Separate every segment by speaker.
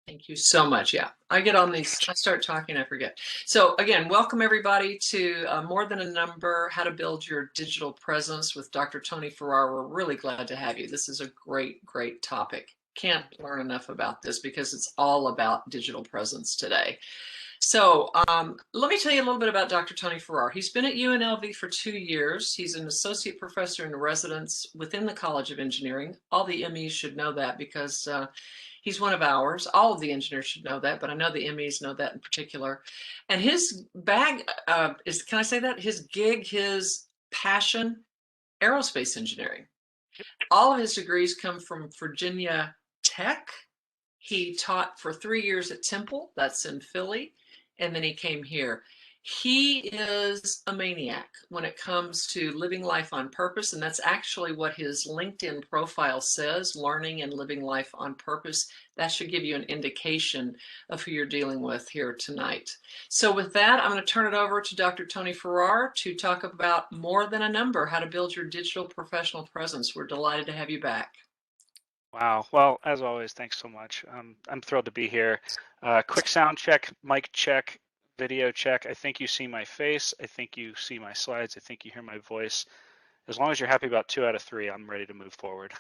Speaker 1: Thank you so much. Yeah, I get on these, I start talking, I forget. So again, welcome everybody to More Than a Number, How to Build Your Digital Presence with Dr. Tony Ferrar. We're really glad to have you. This is a great topic. Can't learn enough about this because it's all about digital presence today. So let me tell you a little bit about Dr. Tony Ferrar. He's been at UNLV for 2 years. He's an associate professor in residence within the College of Engineering. All the MEs should know that because he's one of ours. All of the engineers should know that, but I know the MEs know that in particular. And his bag is, can I say that? His gig, his passion, aerospace engineering. All of his degrees come from Virginia Tech. He taught for 3 years at Temple, that's in Philly, and then he came here. He is a maniac when it comes to living life on purpose, and that's actually what his LinkedIn profile says, learning and living life on purpose. That should give you an indication of who you're dealing with here tonight. So with that, I'm going to turn it over to Dr. Tony Ferrar to talk about More Than a Number, how to build your digital professional presence. We're delighted to have you back.
Speaker 2: Wow. Well, as always, thanks so much. I'm thrilled to be here. Quick sound check, mic check, video check. I think you see my face. I think you see my slides. I think you hear my voice. As long as you're happy about 2 out of 3, I'm ready to move forward.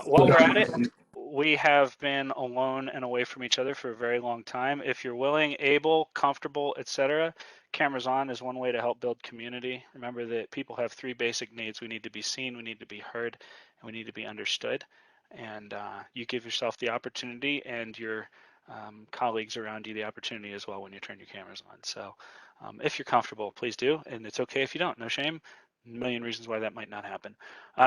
Speaker 2: While we're at it, we have been alone and away from each other for a very long time. If you're willing, able, comfortable, etc., cameras on is one way to help build community. Remember that people have 3 basic needs. We need to be seen, we need to be heard, and we need to be understood. And you give yourself the opportunity and your colleagues around you the opportunity as well when you turn your cameras on. So if you're comfortable, please do. And it's okay if you don't, no shame. A million reasons why that might not happen.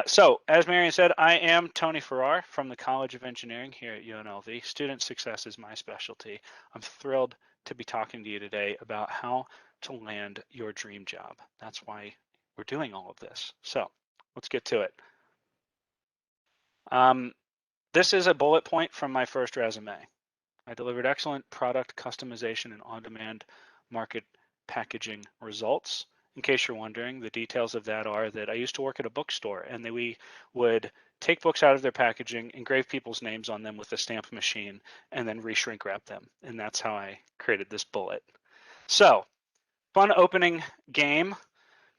Speaker 2: So as Marion said, I am Tony Ferrar from the College of Engineering here at UNLV. Student success is my specialty. I'm thrilled to be talking to you today about how to land your dream job. That's why we're doing all of this. So let's get to it. This is a bullet point from my first resume. I delivered excellent product customization and on-demand market packaging results. In case you're wondering, the details of that are that I used to work at a bookstore, and we would take books out of their packaging, engrave people's names on them with a stamp machine, and then reshrink wrap them. And that's how I created this bullet. So, fun opening game.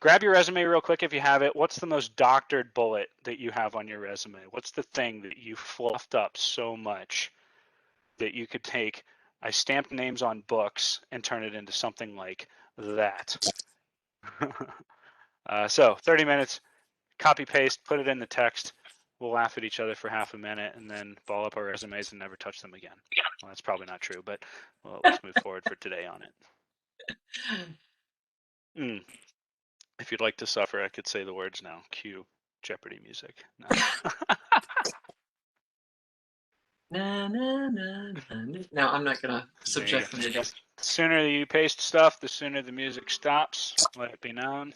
Speaker 2: Grab your resume real quick if you have it. What's the most doctored bullet that you have on your resume? What's the thing that you fluffed up so much that you could take, I stamped names on books and turn it into something like that? So 30 minutes, copy paste, put it in the text. We'll laugh at each other for half a minute and then ball up our resumes and never touch them again. Well, that's probably not true, but well, let's move forward for today on it. If you'd like to suffer, I could say the words now. Cue Jeopardy music. No.
Speaker 1: Na, na, na, na. No, I'm not going to subject them to
Speaker 2: The sooner you paste stuff, the sooner the music stops. Let it be known.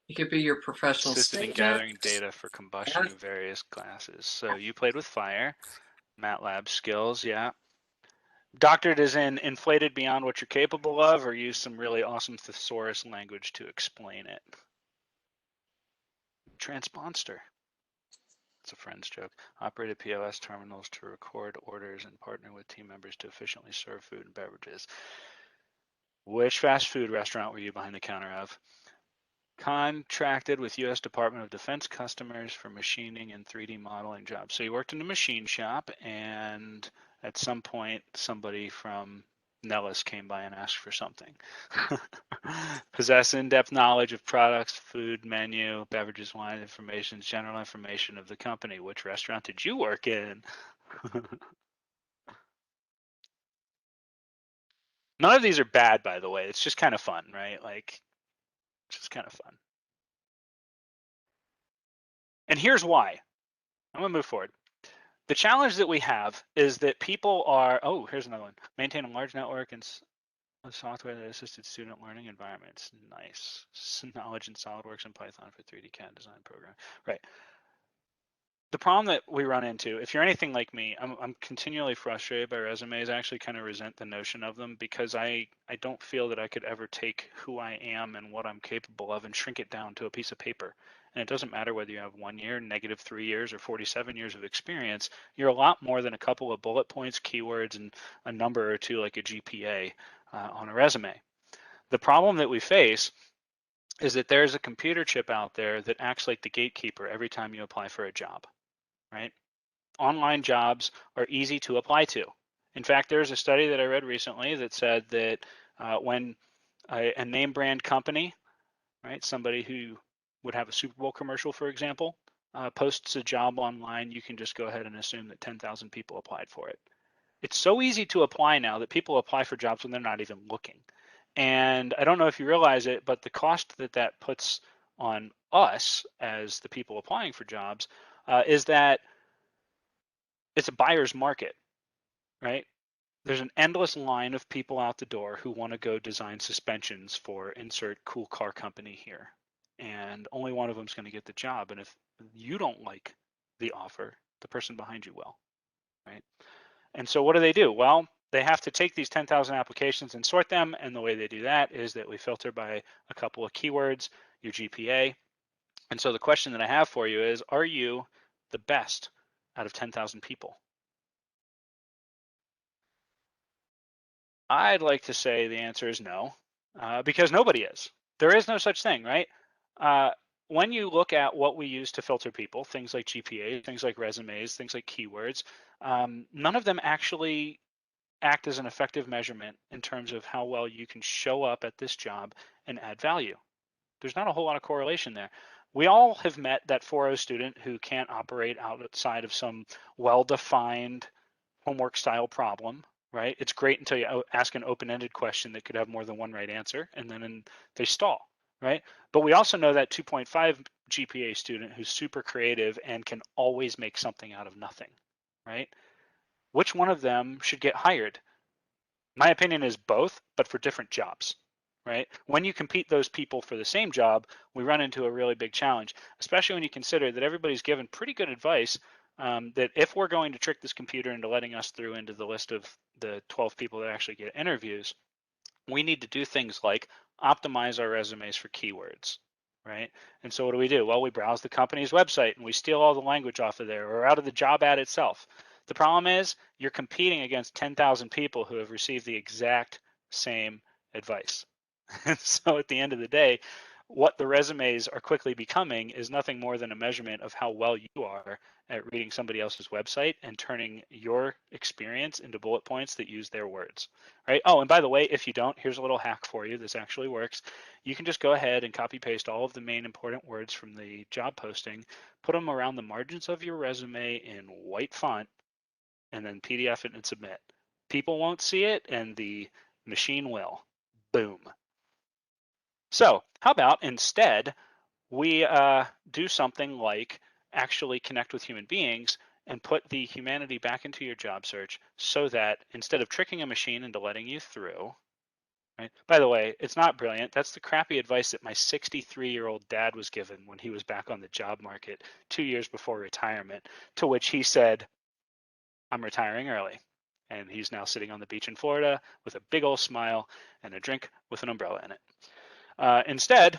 Speaker 1: It could be your professional
Speaker 2: Assisted in gathering data for combustion of various classes. So you played with fire, MATLAB skills, yeah. Doctored is in inflated beyond what you're capable of, or use some really awesome thesaurus language to explain it. Transponster. It's a friend's joke. Operated POS terminals to record orders and partner with team members to efficiently serve food and beverages. Which fast food restaurant were you behind the counter of? Contracted with U.S. Department of Defense customers for machining and 3D modeling jobs. So you worked in a machine shop, and at some point, somebody from Nellis came by and asked for something. Possess in-depth knowledge of products, food, menu, beverages, wine information, general information of the company. Which restaurant did you work in? None of these are bad, by the way. It's just kind of fun, right? Like, just kind of fun. And here's why. I'm going to move forward. The challenge that we have is that people are, oh, here's another one. Maintain a large network and software that assisted student learning environments. Nice. Knowledge in SolidWorks and Python for 3D CAD design program. Right. The problem that we run into, if you're anything like me, I'm continually frustrated by resumes. I actually kind of resent the notion of them because I don't feel that I could ever take who I am and what I'm capable of and shrink it down to a piece of paper And it doesn't matter whether you have 1 year, -3 years, or 47 years of experience, you're a lot more than a couple of bullet points, keywords, and a number or two like a GPA on a resume. The problem that we face is that there's a computer chip out there that acts like the gatekeeper every time you apply for a job, right? Online jobs are easy to apply to. In fact, there's a study that I read recently that said that when a name brand company, right, somebody who would have a Super Bowl commercial, for example, posts a job online, you can just go ahead and assume that 10,000 people applied for it. It's so easy to apply now that people apply for jobs when they're not even looking. And I don't know if you realize it, but the cost that that puts on us as the people applying for jobs is that it's a buyer's market, right? There's an endless line of people out the door who want to go design suspensions for insert cool car company here. And only one of them is going to get the job. And if you don't like the offer, the person behind you will, right? And so what do? Well, they have to take these 10,000 applications and sort them. And the way they do that is that we filter by a couple of keywords, your GPA. And so the question that I have for you is, are you the best out of 10,000 people? I'd like to say the answer is no, because nobody is. There is no such thing, right? When you look at what we use to filter people, things like GPA, things like resumes, things like keywords, none of them actually act as an effective measurement in terms of how well you can show up at this job and add value. There's not a whole lot of correlation there. We all have met that 4.0 student who can't operate outside of some well-defined homework style problem, right? It's great until you ask an open-ended question that could have more than one right answer, and then they stall, right? But we also know that 2.5 GPA student who's super creative and can always make something out of nothing, right? Which one of them should get hired? My opinion is both, but for different jobs, right? When you compete those people for the same job, we run into a really big challenge, especially when you consider that everybody's given pretty good advice that if we're going to trick this computer into letting us through into the list of the 12 people that actually get interviews, we need to do things like optimize our resumes for keywords, right? And so what do? Well, we browse the company's website and we steal all the language off of there or out of the job ad itself. The problem is you're competing against 10,000 people who have received the exact same advice. And so at the end of the day, what the resumes are quickly becoming is nothing more than a measurement of how well you are at reading somebody else's website and turning your experience into bullet points that use their words, right? Oh, and by the way, if you don't, here's a little hack for you. This actually works. You can just go ahead and copy paste all of the main important words from the job posting, put them around the margins of your resume in white font, and then PDF it and submit. People won't see it and the machine will. Boom. So how about instead we do something like actually connect with human beings and put the humanity back into your job search so that instead of tricking a machine into letting you through, right? By the way, it's not brilliant. That's the crappy advice that my 63-year-old dad was given when he was back on the job market 2 years before retirement, to which he said, I'm retiring early. And he's now sitting on the beach in Florida with a big old smile and a drink with an umbrella in it. Instead,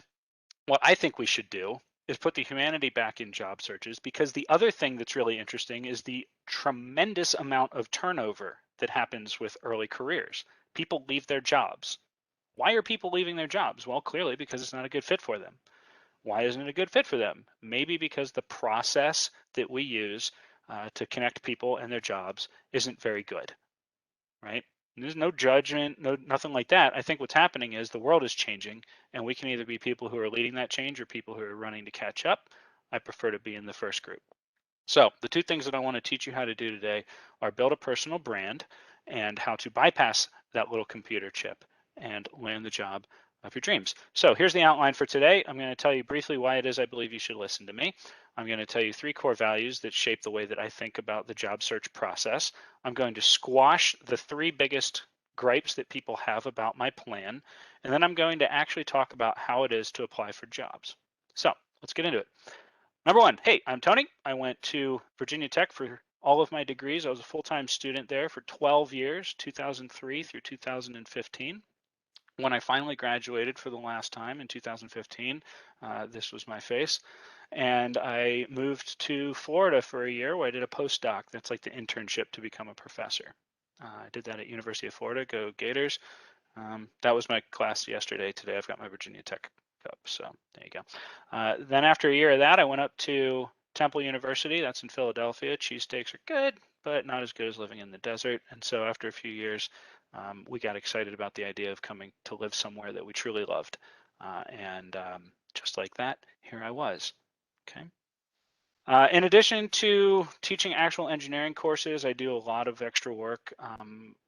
Speaker 2: what I think we should do is put the humanity back in job searches, because the other thing that's really interesting is the tremendous amount of turnover that happens with early careers. People leave their jobs. Why are people leaving their jobs? Well, clearly because it's not a good fit for them. Why isn't it a good fit for them? Maybe because the process that we use to connect people and their jobs isn't very good, right? There's no judgment, nothing like that. I think what's happening is the world is changing, and we can either be people who are leading that change or people who are running to catch up. I prefer to be in the first group. So the two things that I want to teach you how to do today are build a personal brand and how to bypass that little computer chip and land the job of your dreams. So here's the outline for today. I'm going to tell you briefly why it is I believe you should listen to me. I'm going to tell you 3 core values that shape the way that I think about the job search process. I'm going to squash the 3 biggest gripes that people have about my plan. And then I'm going to actually talk about how it is to apply for jobs. So let's get into it. Number 1, hey, I'm Tony. I went to Virginia Tech for all of my degrees. I was a full-time student there for 12 years, 2003 through 2015. When I finally graduated for the last time in 2015, this was my face. and I moved to Florida for a year where I did a postdoc. That's like the internship to become a professor. I did that at University of Florida. Go Gators. That was my class yesterday. Today I've got my Virginia Tech cup, so there you go. Then after a year of that, I went up to Temple University. That's in Philadelphia. Cheesesteaks are good, but not as good as living in the desert. And so after a few years, we got excited about the idea of coming to live somewhere that we truly loved. And just like that, here I was. Okay. In addition to teaching actual engineering courses, I do a lot of extra work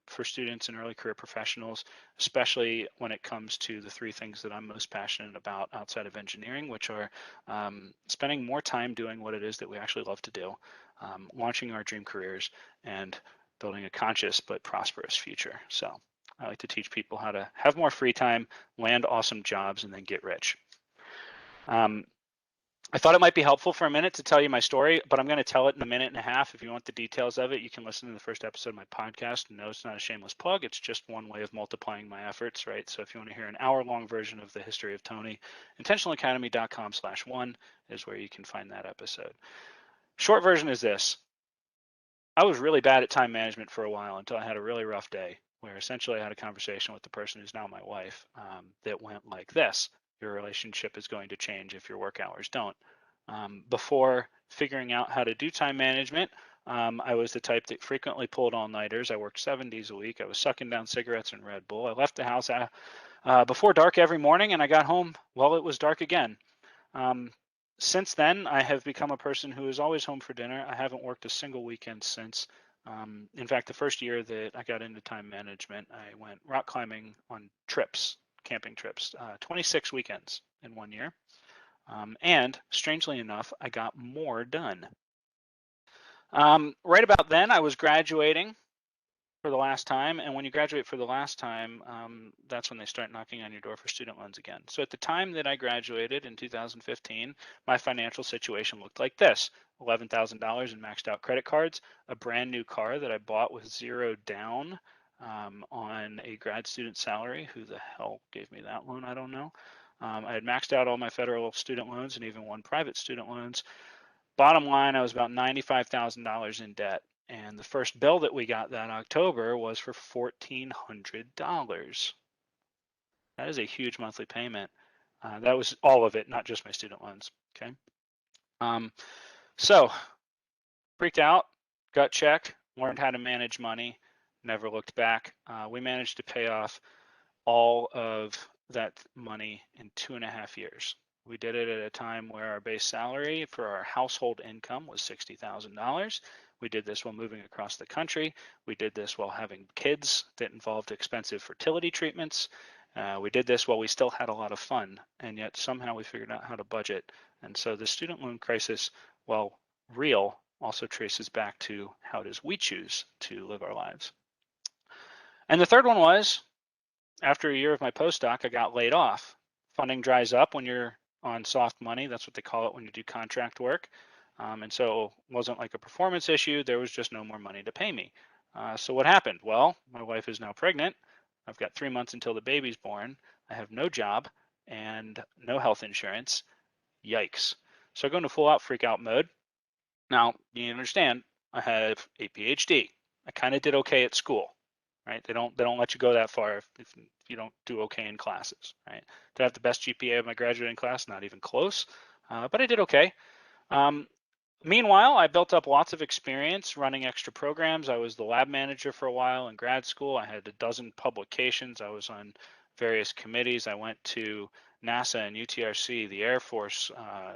Speaker 2: for students and early career professionals, especially when it comes to the three things that I'm most passionate about outside of engineering, which are spending more time doing what it is that we actually love to do, launching our dream careers, and building a conscious but prosperous future. So I like to teach people how to have more free time, land awesome jobs, and then get rich. I thought it might be helpful for a minute to tell you my story, but I'm going to tell it in a minute and a half. If you want the details of it, you can listen to the first episode of my podcast. No, it's not a shameless plug. It's just one way of multiplying my efforts, right? So if you want to hear an hour-long version of the history of Tony, intentionalacademy.com/1 is where you can find that episode. Short version is this. I was really bad at time management for a while until I had a really rough day where essentially I had a conversation with the person who's now my wife that went like this. Your relationship is going to change if your work hours don't. Before figuring out how to do time management, I was the type that frequently pulled all-nighters. I worked 7 days a week. I was sucking down cigarettes and Red Bull. I left the house before dark every morning, and I got home while it was dark again. Since then, I have become a person who is always home for dinner. I haven't worked a single weekend since. In fact, the first year that I got into time management, I went rock climbing on trips, camping trips, 26 weekends in 1 year. And strangely enough, I got more done. Right about then, I was graduating for the last time. And when you graduate for the last time, that's when they start knocking on your door for student loans again. So at the time that I graduated in 2015, my financial situation looked like this: $11,000 in maxed out credit cards, a brand new car that I bought with zero down on a grad student salary. Who the hell gave me that loan? I don't know. I had maxed out all my federal student loans and even one private student loans. Bottom line, I was about $95,000 in debt. And the first bill that we got that October was for $1,400. That is a huge monthly payment. That was all of it, not just my student loans. Okay. So freaked out, gut check, learned how to manage money, never looked back. We managed to pay off all of that money in 2.5 years. We did it at a time where our base salary for our household income was $60,000. We did this while moving across the country. We did this while having kids that involved expensive fertility treatments. We did this while we still had a lot of fun, and yet somehow we figured out how to budget. And so the student loan crisis, while real, also traces back to how it is we choose to live our lives. And the third one was, after a year of my postdoc, I got laid off. Funding dries up when you're on soft money. That's what they call it when you do contract work. And so it wasn't like a performance issue. There was just no more money to pay me. So what happened? Well, my wife is now pregnant. I've got 3 months until the baby's born. I have no job and no health insurance. Yikes. So I go into full out freak out mode. Now, you understand, I have a PhD. I kind of did okay at school, right? They don't let you go that far if you don't do okay in classes, right? Did I have the best GPA of my graduating class? Not even close, but I did okay. Meanwhile, I built up lots of experience running extra programs. I was the lab manager for a while in grad school. I had a dozen publications. I was on various committees. I went to NASA and UTRC, the Air Force,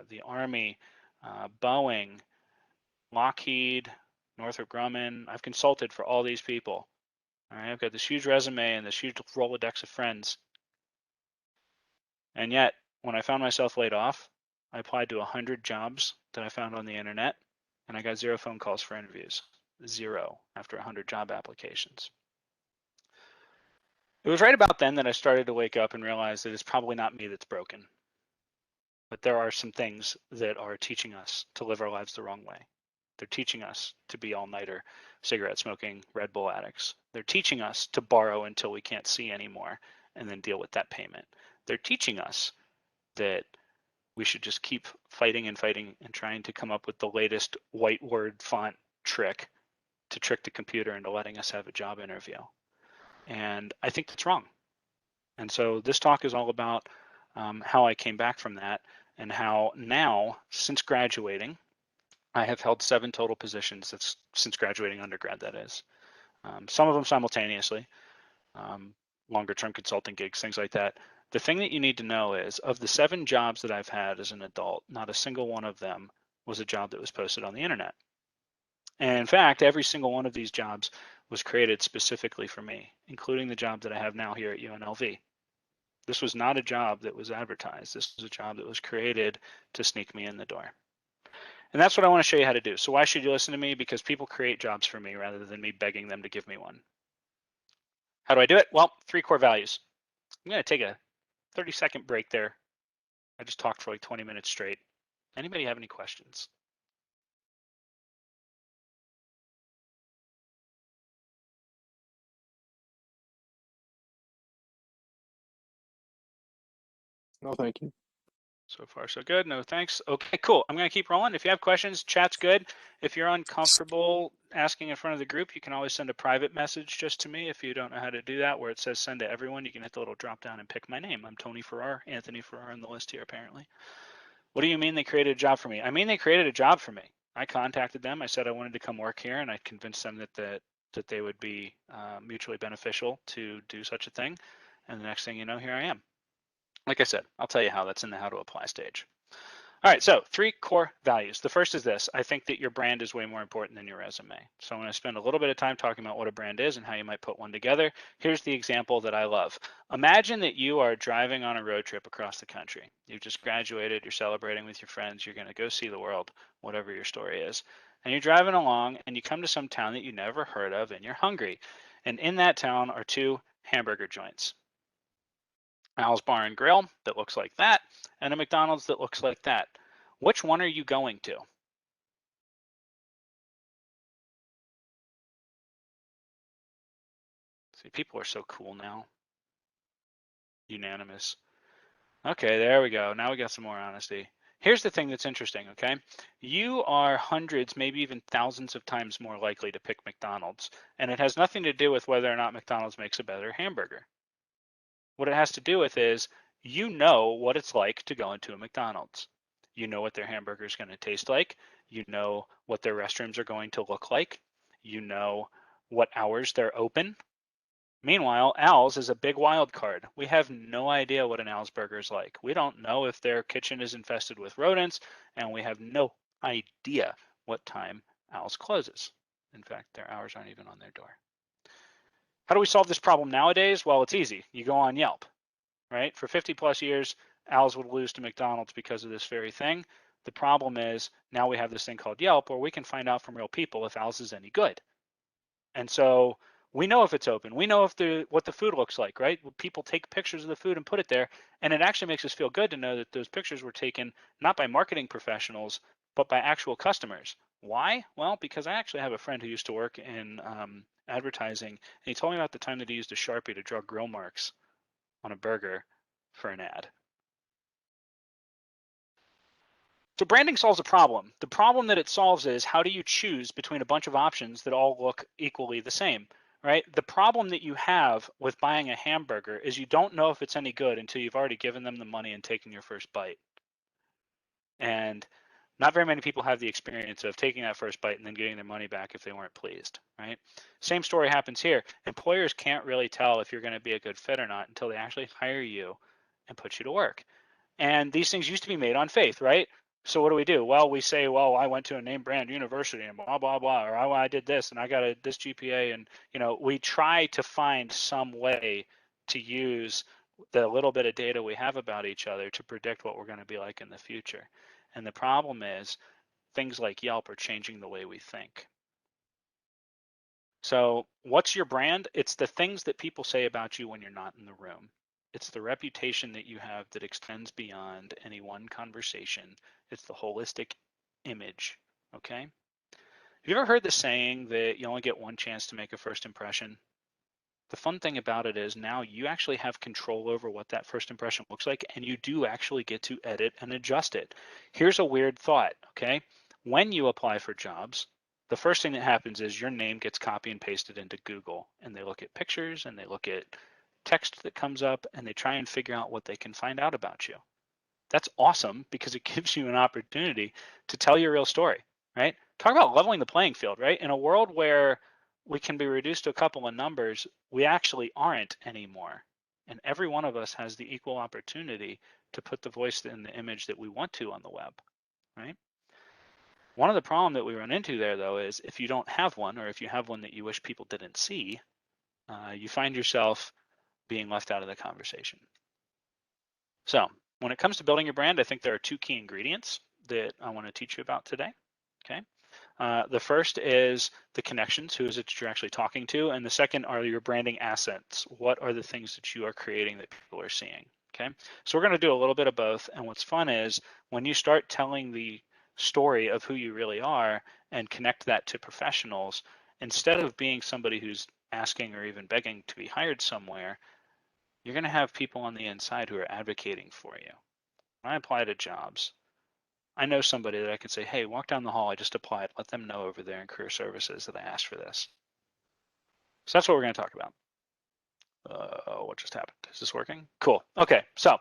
Speaker 2: the Army, Boeing, Lockheed, Northrop Grumman. I've consulted for all these people. All right, I've got this huge resume and this huge Rolodex of friends. And yet, when I found myself laid off, I applied to 100 jobs that I found on the internet, and I got 0 phone calls for interviews. 0 after 100 job applications. It was right about then that I started to wake up and realize that it's probably not me that's broken, but there are some things that are teaching us to live our lives the wrong way. They're teaching us to be all-nighter, cigarette smoking, Red Bull addicts. They're teaching us to borrow until we can't see anymore and then deal with that payment. They're teaching us that we should just keep fighting and fighting and trying to come up with the latest white word font trick to trick the computer into letting us have a job interview. And I think that's wrong. And so this talk is all about how I came back from that and how now, since graduating, I have held 7 total positions. That's since graduating undergrad, that is. Some of them simultaneously, longer term consulting gigs, things like that. The thing that you need to know is of the 7 jobs that I've had as an adult, not a single one of them was a job that was posted on the internet. And in fact, every single one of these jobs was created specifically for me, including the job that I have now here at UNLV. This was not a job that was advertised. This was a job that was created to sneak me in the door. And that's what I want to show you how to do. So why should you listen to me? Because people create jobs for me rather than me begging them to give me one. How do I do it? Well, 3 core values. I'm going to take a 30-second break there. I just talked for like 20 minutes straight. Anybody have any questions?
Speaker 3: No, thank you.
Speaker 2: So far, so good. No thanks. Okay, cool. I'm going to keep rolling. If you have questions, chat's good. If you're uncomfortable asking in front of the group, you can always send a private message just to me if you don't know how to do that, where it says send to everyone. You can hit the little drop down and pick my name. I'm Tony Ferrar, Anthony Ferrar on the list here, apparently. What do you mean they created a job for me? I mean they created a job for me. I contacted them. I said I wanted to come work here, and I convinced them that they would be mutually beneficial to do such a thing. And the next thing you know, here I am. Like I said, I'll tell you how. That's in the how to apply stage. All right, so 3 core values. The first is this. I think that your brand is way more important than your resume. So I'm going to spend a little bit of time talking about what a brand is and how you might put one together. Here's the example that I love. Imagine that you are driving on a road trip across the country. You've just graduated, you're celebrating with your friends, you're going to go see the world, whatever your story is. And you're driving along and you come to some town that you never heard of and you're hungry. And in that town are 2 hamburger joints. Al's Bar and Grill that looks like that, and a McDonald's that looks like that. Which one are you going to? See, people are so cool now. Unanimous. Okay, there we go. Now we got some more honesty. Here's the thing that's interesting, okay? You are hundreds, maybe even thousands of times more likely to pick McDonald's, and it has nothing to do with whether or not McDonald's makes a better hamburger. What it has to do with is you know what it's like to go into a McDonald's. You know what their hamburger is going to taste like. You know what their restrooms are going to look like. You know what hours they're open. Meanwhile, Al's is a big wild card. We have no idea what an Al's burger is like. We don't know if their kitchen is infested with rodents, and we have no idea what time Al's closes. In fact, their hours aren't even on their door. How do we solve this problem nowadays? Well, it's easy. You go on Yelp, right? For 50 plus years, Al's would lose to McDonald's because of this very thing. The problem is now we have this thing called Yelp where we can find out from real people if Al's is any good. And so we know if it's open. We know if what the food looks like, right? People take pictures of the food and put it there. And it actually makes us feel good to know that those pictures were taken not by marketing professionals, but by actual customers. Why? Well, because I actually have a friend who used to work in advertising, and he told me about the time that he used a Sharpie to draw grill marks on a burger for an ad. So branding solves a problem. The problem that it solves is how do you choose between a bunch of options that all look equally the same, right? The problem that you have with buying a hamburger is you don't know if it's any good until you've already given them the money and taken your first bite. And not very many people have the experience of taking that first bite and then getting their money back if they weren't pleased, right? Same story happens here. Employers can't really tell if you're going to be a good fit or not until they actually hire you and put you to work. And these things used to be made on faith, right? So what do? Well, we say, well, I went to a name brand university and blah, blah, blah, or I did this and I got this GPA. And, we try to find some way to use the little bit of data we have about each other to predict what we're going to be like in the future. And the problem is things like Yelp are changing the way we think. So what's your brand? It's the things that people say about you when you're not in the room. It's the reputation that you have that extends beyond any one conversation. It's the holistic image, okay? Have you ever heard the saying that you only get one chance to make a first impression? The fun thing about it is now you actually have control over what that first impression looks like, and you do actually get to edit and adjust it. Here's a weird thought, okay? When you apply for jobs, the first thing that happens is your name gets copy and pasted into Google, and they look at pictures and they look at text that comes up, and they try and figure out what they can find out about you. That's awesome because it gives you an opportunity to tell your real story, right? Talk about leveling the playing field, right? In a world where we can be reduced to a couple of numbers, we actually aren't anymore. And every one of us has the equal opportunity to put the voice and the image that we want to on the web, right? One of the problems that we run into there, though, is if you don't have one, or if you have one that you wish people didn't see, you find yourself being left out of the conversation. So when it comes to building your brand, I think there are two key ingredients that I want to teach you about today, okay? The first is the connections, who is it that you're actually talking to, and the second are your branding assets. What are the things that you are creating that people are seeing, okay? So we're gonna do a little bit of both, and what's fun is when you start telling the story of who you really are and connect that to professionals, instead of being somebody who's asking or even begging to be hired somewhere, you're gonna have people on the inside who are advocating for you. When I apply to jobs, I know somebody that I can say, hey, walk down the hall, I just applied. Let them know over there in career services that I asked for this. So that's what we're going to talk about. What just happened? Is this working? Cool. Okay, so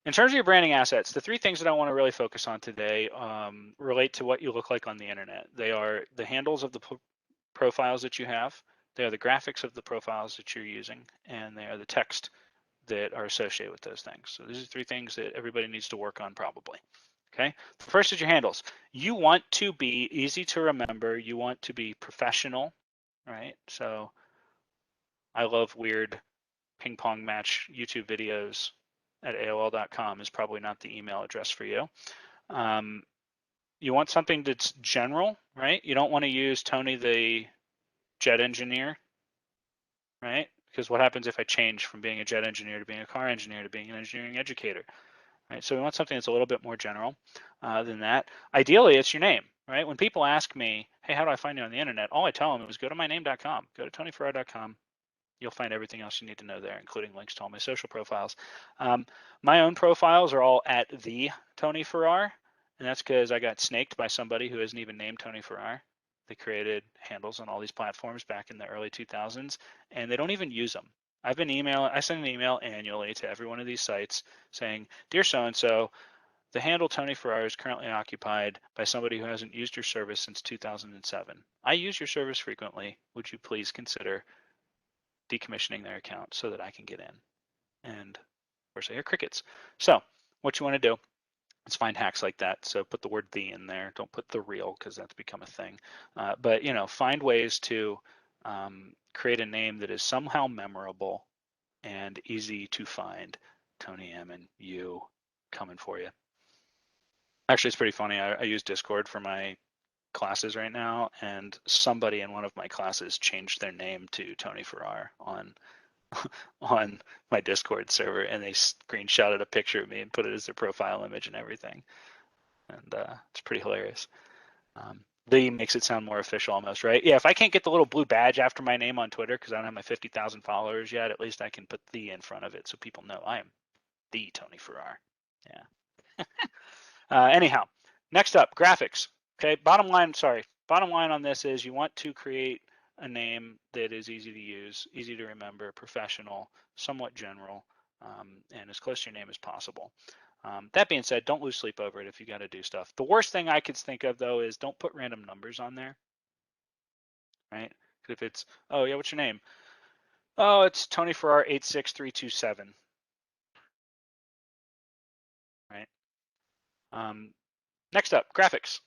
Speaker 2: in terms of your branding assets, the three things that I want to really focus on today relate to what you look like on the internet. They are the handles of the profiles that you have, they are the graphics of the profiles that you're using, and they are the text that are associated with those things. So these are three things that everybody needs to work on probably. Okay, the first is your handles. You want to be easy to remember. You want to be professional, right? So I love weird ping pong match YouTube videos at AOL.com is probably not the email address for you. You want something that's general, right? You don't want to use Tony the jet engineer, right? Because what happens if I change from being a jet engineer to being a car engineer to being an engineering educator? Right, so we want something that's a little bit more general than that. Ideally, it's your name, right? When people ask me, hey, how do I find you on the internet? All I tell them is go to myname.com, go to tonyferrar.com. You'll find everything else you need to know there, including links to all my social profiles. My own profiles are all at the Tony Ferrar, and that's because I got snaked by somebody who isn't even named Tony Ferrar. They created handles on all these platforms back in the early 2000s, and they don't even use them. I send an email annually to every one of these sites saying, dear so-and-so, the handle Tony Ferrar is currently occupied by somebody who hasn't used your service since 2007. I use your service frequently. Would you please consider decommissioning their account so that I can get in? And of course I hear crickets. So what you want to do is find hacks like that. So put the word the in there. Don't put the real because that's become a thing. But find ways to create a name that is somehow memorable and easy to find. Tony M and you coming for you. Actually, it's pretty funny. I use Discord for my classes right now, and somebody in one of my classes changed their name to Tony Ferrar on my Discord server, and they screenshotted a picture of me and put it as their profile image and everything. And it's pretty hilarious. The makes it sound more official almost, right? Yeah, if I can't get the little blue badge after my name on Twitter because I don't have my 50,000 followers yet, at least I can put the in front of it so people know I am the Tony Ferrar. Yeah. Anyhow, next up, graphics. Okay, bottom line on this is you want to create a name that is easy to use, easy to remember, professional, somewhat general, and as close to your name as possible. That being said, don't lose sleep over it if you got to do stuff. The worst thing I could think of, though, is don't put random numbers on there, right? If it's, oh, yeah, what's your name? Oh, it's Tony Ferrar 86327, right? Next up, graphics.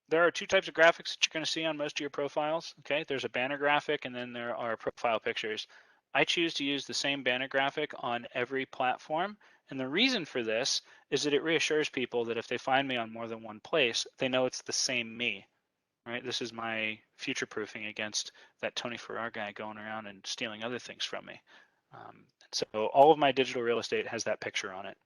Speaker 2: There are two types of graphics that you're going to see on most of your profiles, okay? There's a banner graphic, and then there are profile pictures. I choose to use the same banner graphic on every platform, and the reason for this is that it reassures people that if they find me on more than one place, they know it's the same me, right? This is my future-proofing against that Tony Ferrar guy going around and stealing other things from me. So all of my digital real estate has that picture on it.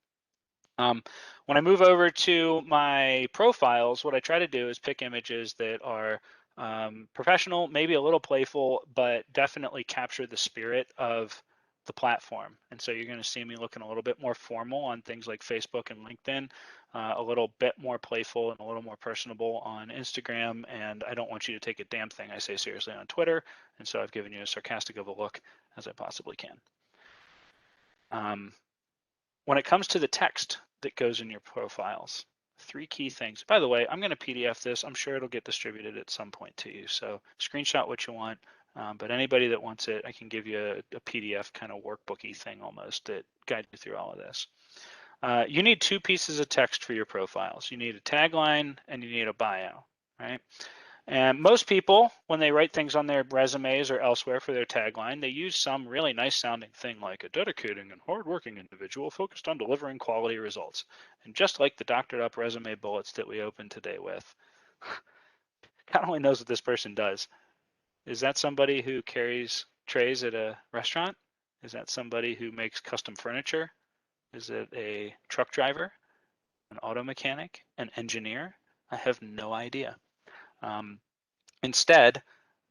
Speaker 2: When I move over to my profiles, what I try to do is pick images that are professional, maybe a little playful, but definitely capture the spirit of the platform. And so you're going to see me looking a little bit more formal on things like Facebook and LinkedIn, a little bit more playful and a little more personable on Instagram. And I don't want you to take a damn thing I say seriously on Twitter. And so I've given you as sarcastic of a look as I possibly can. When it comes to the text that goes in your profiles, 3 key things. By the way, I'm going to PDF this. I'm sure it'll get distributed at some point to you. So screenshot what you want. But anybody that wants it, I can give you a PDF kind of workbooky thing almost that guides you through all of this. You need 2 pieces of text for your profiles. You need a tagline and you need a bio, right? And most people, when they write things on their resumes or elsewhere for their tagline, they use some really nice sounding thing like a dedicated and hardworking individual focused on delivering quality results. And just like the doctored up resume bullets that we opened today with, God only knows what this person does. Is that somebody who carries trays at a restaurant? Is that somebody who makes custom furniture? Is it a truck driver, an auto mechanic, an engineer? I have no idea. Instead,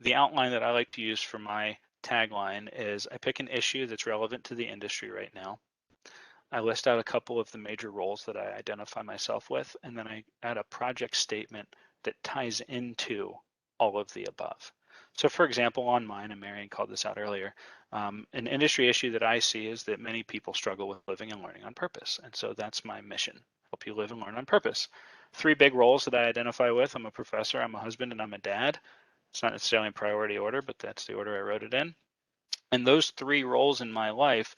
Speaker 2: the outline that I like to use for my tagline is I pick an issue that's relevant to the industry right now. I list out a couple of the major roles that I identify myself with, and then I add a project statement that ties into all of the above. So for example, on mine, and Marion called this out earlier, an industry issue that I see is that many people struggle with living and learning on purpose. And so that's my mission, help you live and learn on purpose. 3 big roles that I identify with: I'm a professor, I'm a husband, and I'm a dad. It's not necessarily in priority order, but that's the order I wrote it in. And those 3 roles in my life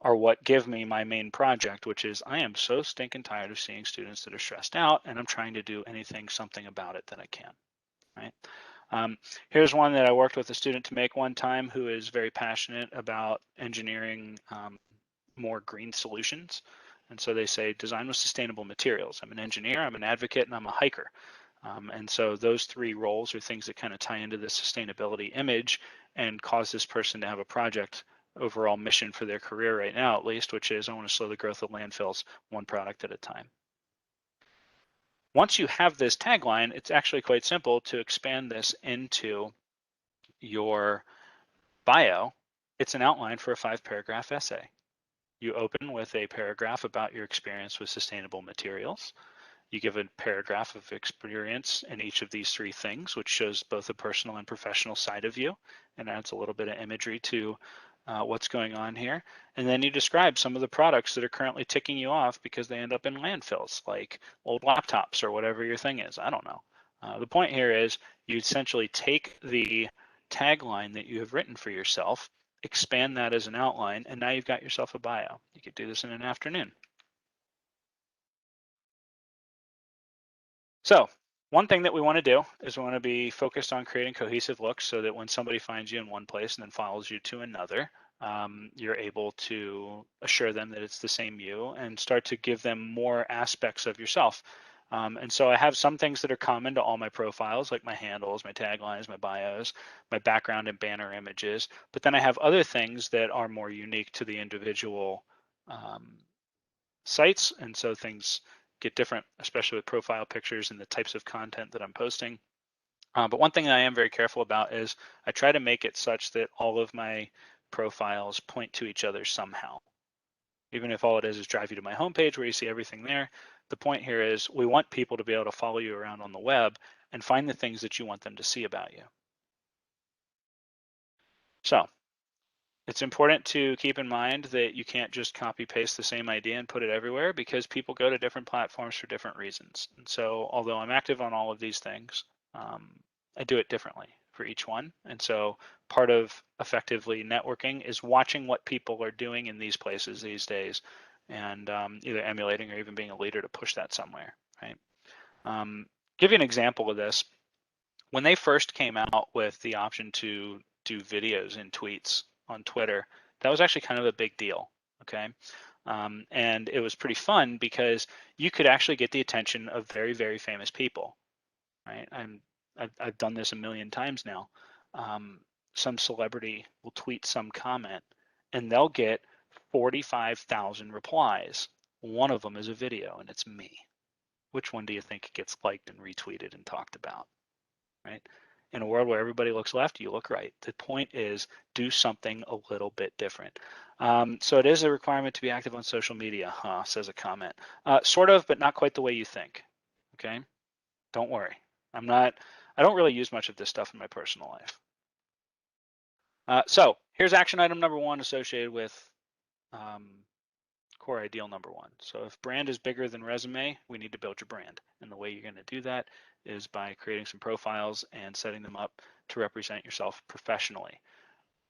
Speaker 2: are what give me my main project, which is I am so stinking tired of seeing students that are stressed out, and I'm trying to do something about it that I can, right? Here's one that I worked with a student to make one time who is very passionate about engineering more green solutions. And so they say design with sustainable materials. I'm an engineer, I'm an advocate, and I'm a hiker. And so those 3 roles are things that kind of tie into the sustainability image and cause this person to have a project overall mission for their career right now, at least, which is I want to slow the growth of landfills 1 product at a time. Once you have this tagline, it's actually quite simple to expand this into your bio. It's an outline for a 5-paragraph essay. You open with a paragraph about your experience with sustainable materials. You give a paragraph of experience in each of these 3 things, which shows both a personal and professional side of you and adds a little bit of imagery to what's going on here. And then you describe some of the products that are currently ticking you off because they end up in landfills, like old laptops or whatever your thing is. I don't know. The point here is you essentially take the tagline that you have written for yourself, expand that as an outline, and now you've got yourself a bio. You could do this in an afternoon. So one thing that we want to do is we want to be focused on creating cohesive looks so that when somebody finds you in one place and then follows you to another, you're able to assure them that it's the same you and start to give them more aspects of yourself. And so I have some things that are common to all my profiles, like my handles, my taglines, my bios, my background and banner images. But then I have other things that are more unique to the individual sites. And so things get different, especially with profile pictures and the types of content that I'm posting. But one thing that I am very careful about is I try to make it such that all of my profiles point to each other somehow. Even if all it is drive you to my homepage where you see everything there, the point here is we want people to be able to follow you around on the web and find the things that you want them to see about you. So it's important to keep in mind that you can't just copy paste the same idea and put it everywhere because people go to different platforms for different reasons. And so although I'm active on all of these things, I do it differently for each one. And so part of effectively networking is watching what people are doing in these places these days and either emulating or even being a leader to push that somewhere, right? Give you an example of this. When they first came out with the option to do videos and tweets on Twitter, that was actually kind of a big deal, okay? And it was pretty fun because you could actually get the attention of very, very famous people, right? I've done this a million times now. Some celebrity will tweet some comment and they'll get 45,000 replies. One of them is a video and it's me. Which one do you think gets liked and retweeted and talked about, right? In a world where everybody looks left, you look right. The point is do something a little bit different. So it is a requirement to be active on social media, says a comment. Sort of, but not quite the way you think, okay? Don't worry. I don't really use much of this stuff in my personal life. So here's action item number 1 associated with core ideal number 1. So if brand is bigger than resume, we need to build your brand. And the way you're going to do that is by creating some profiles and setting them up to represent yourself professionally.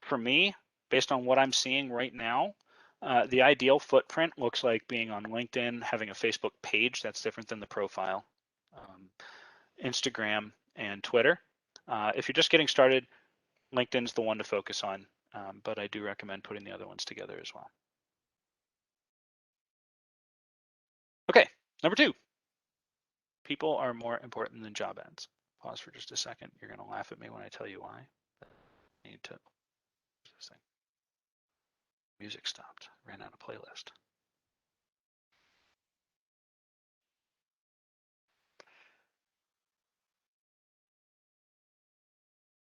Speaker 2: For me, based on what I'm seeing right now, the ideal footprint looks like being on LinkedIn, having a Facebook page that's different than the profile, Instagram, and Twitter. If you're just getting started, LinkedIn's the one to focus on, but I do recommend putting the other ones together as well. Okay, number 2. People are more important than job ads. Pause for just a second. You're going to laugh at me when I tell you why. I need to. This thing. Music stopped. Ran out of playlist.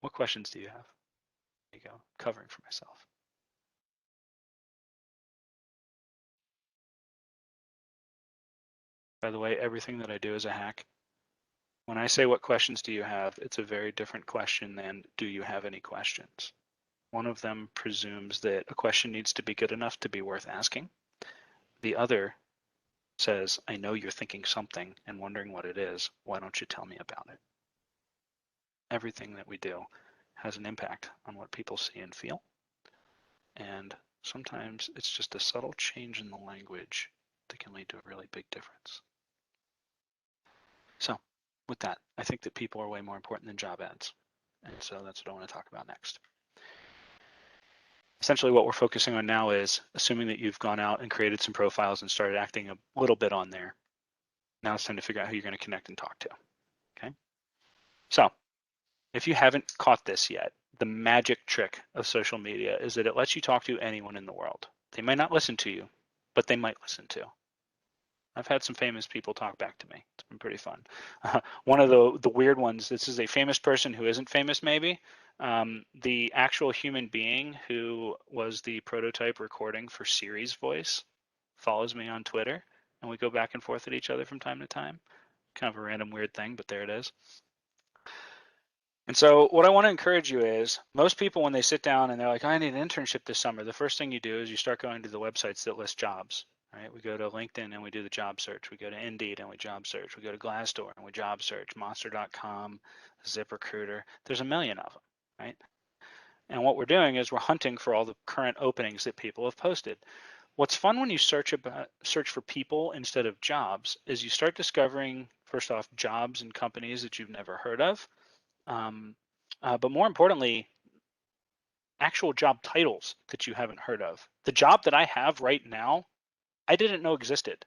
Speaker 2: What questions do you have? There you go. Covering for myself. By the way, everything that I do is a hack. When I say what questions do you have, it's a very different question than do you have any questions? One of them presumes that a question needs to be good enough to be worth asking. The other says, I know you're thinking something and wondering what it is. Why don't you tell me about it? Everything that we do has an impact on what people see and feel. And sometimes it's just a subtle change in the language that can lead to a really big difference. So with that, I think that people are way more important than job ads. And so that's what I want to talk about next. Essentially what we're focusing on now is assuming that you've gone out and created some profiles and started acting a little bit on there. Now it's time to figure out who you're going to connect and talk to, okay? So if you haven't caught this yet, the magic trick of social media is that it lets you talk to anyone in the world. They might not listen to you, but they might listen to. I've had some famous people talk back to me. It's been pretty fun. One of the weird ones, this is a famous person who isn't famous maybe. The actual human being who was the prototype recording for Siri's voice follows me on Twitter, and we go back and forth at each other from time to time. Kind of a random weird thing, but there it is. And so what I want to encourage you is most people, when they sit down and they're like, I need an internship this summer, the first thing you do is you start going to the websites that list jobs. Right? We go to LinkedIn and we do the job search. We go to Indeed and we job search. We go to Glassdoor and we job search. Monster.com, ZipRecruiter. There's a million of them, right? And what we're doing is we're hunting for all the current openings that people have posted. What's fun when you search for people instead of jobs is you start discovering, first off, jobs and companies that you've never heard of. But more importantly, actual job titles that you haven't heard of. The job that I have right now, I didn't know existed.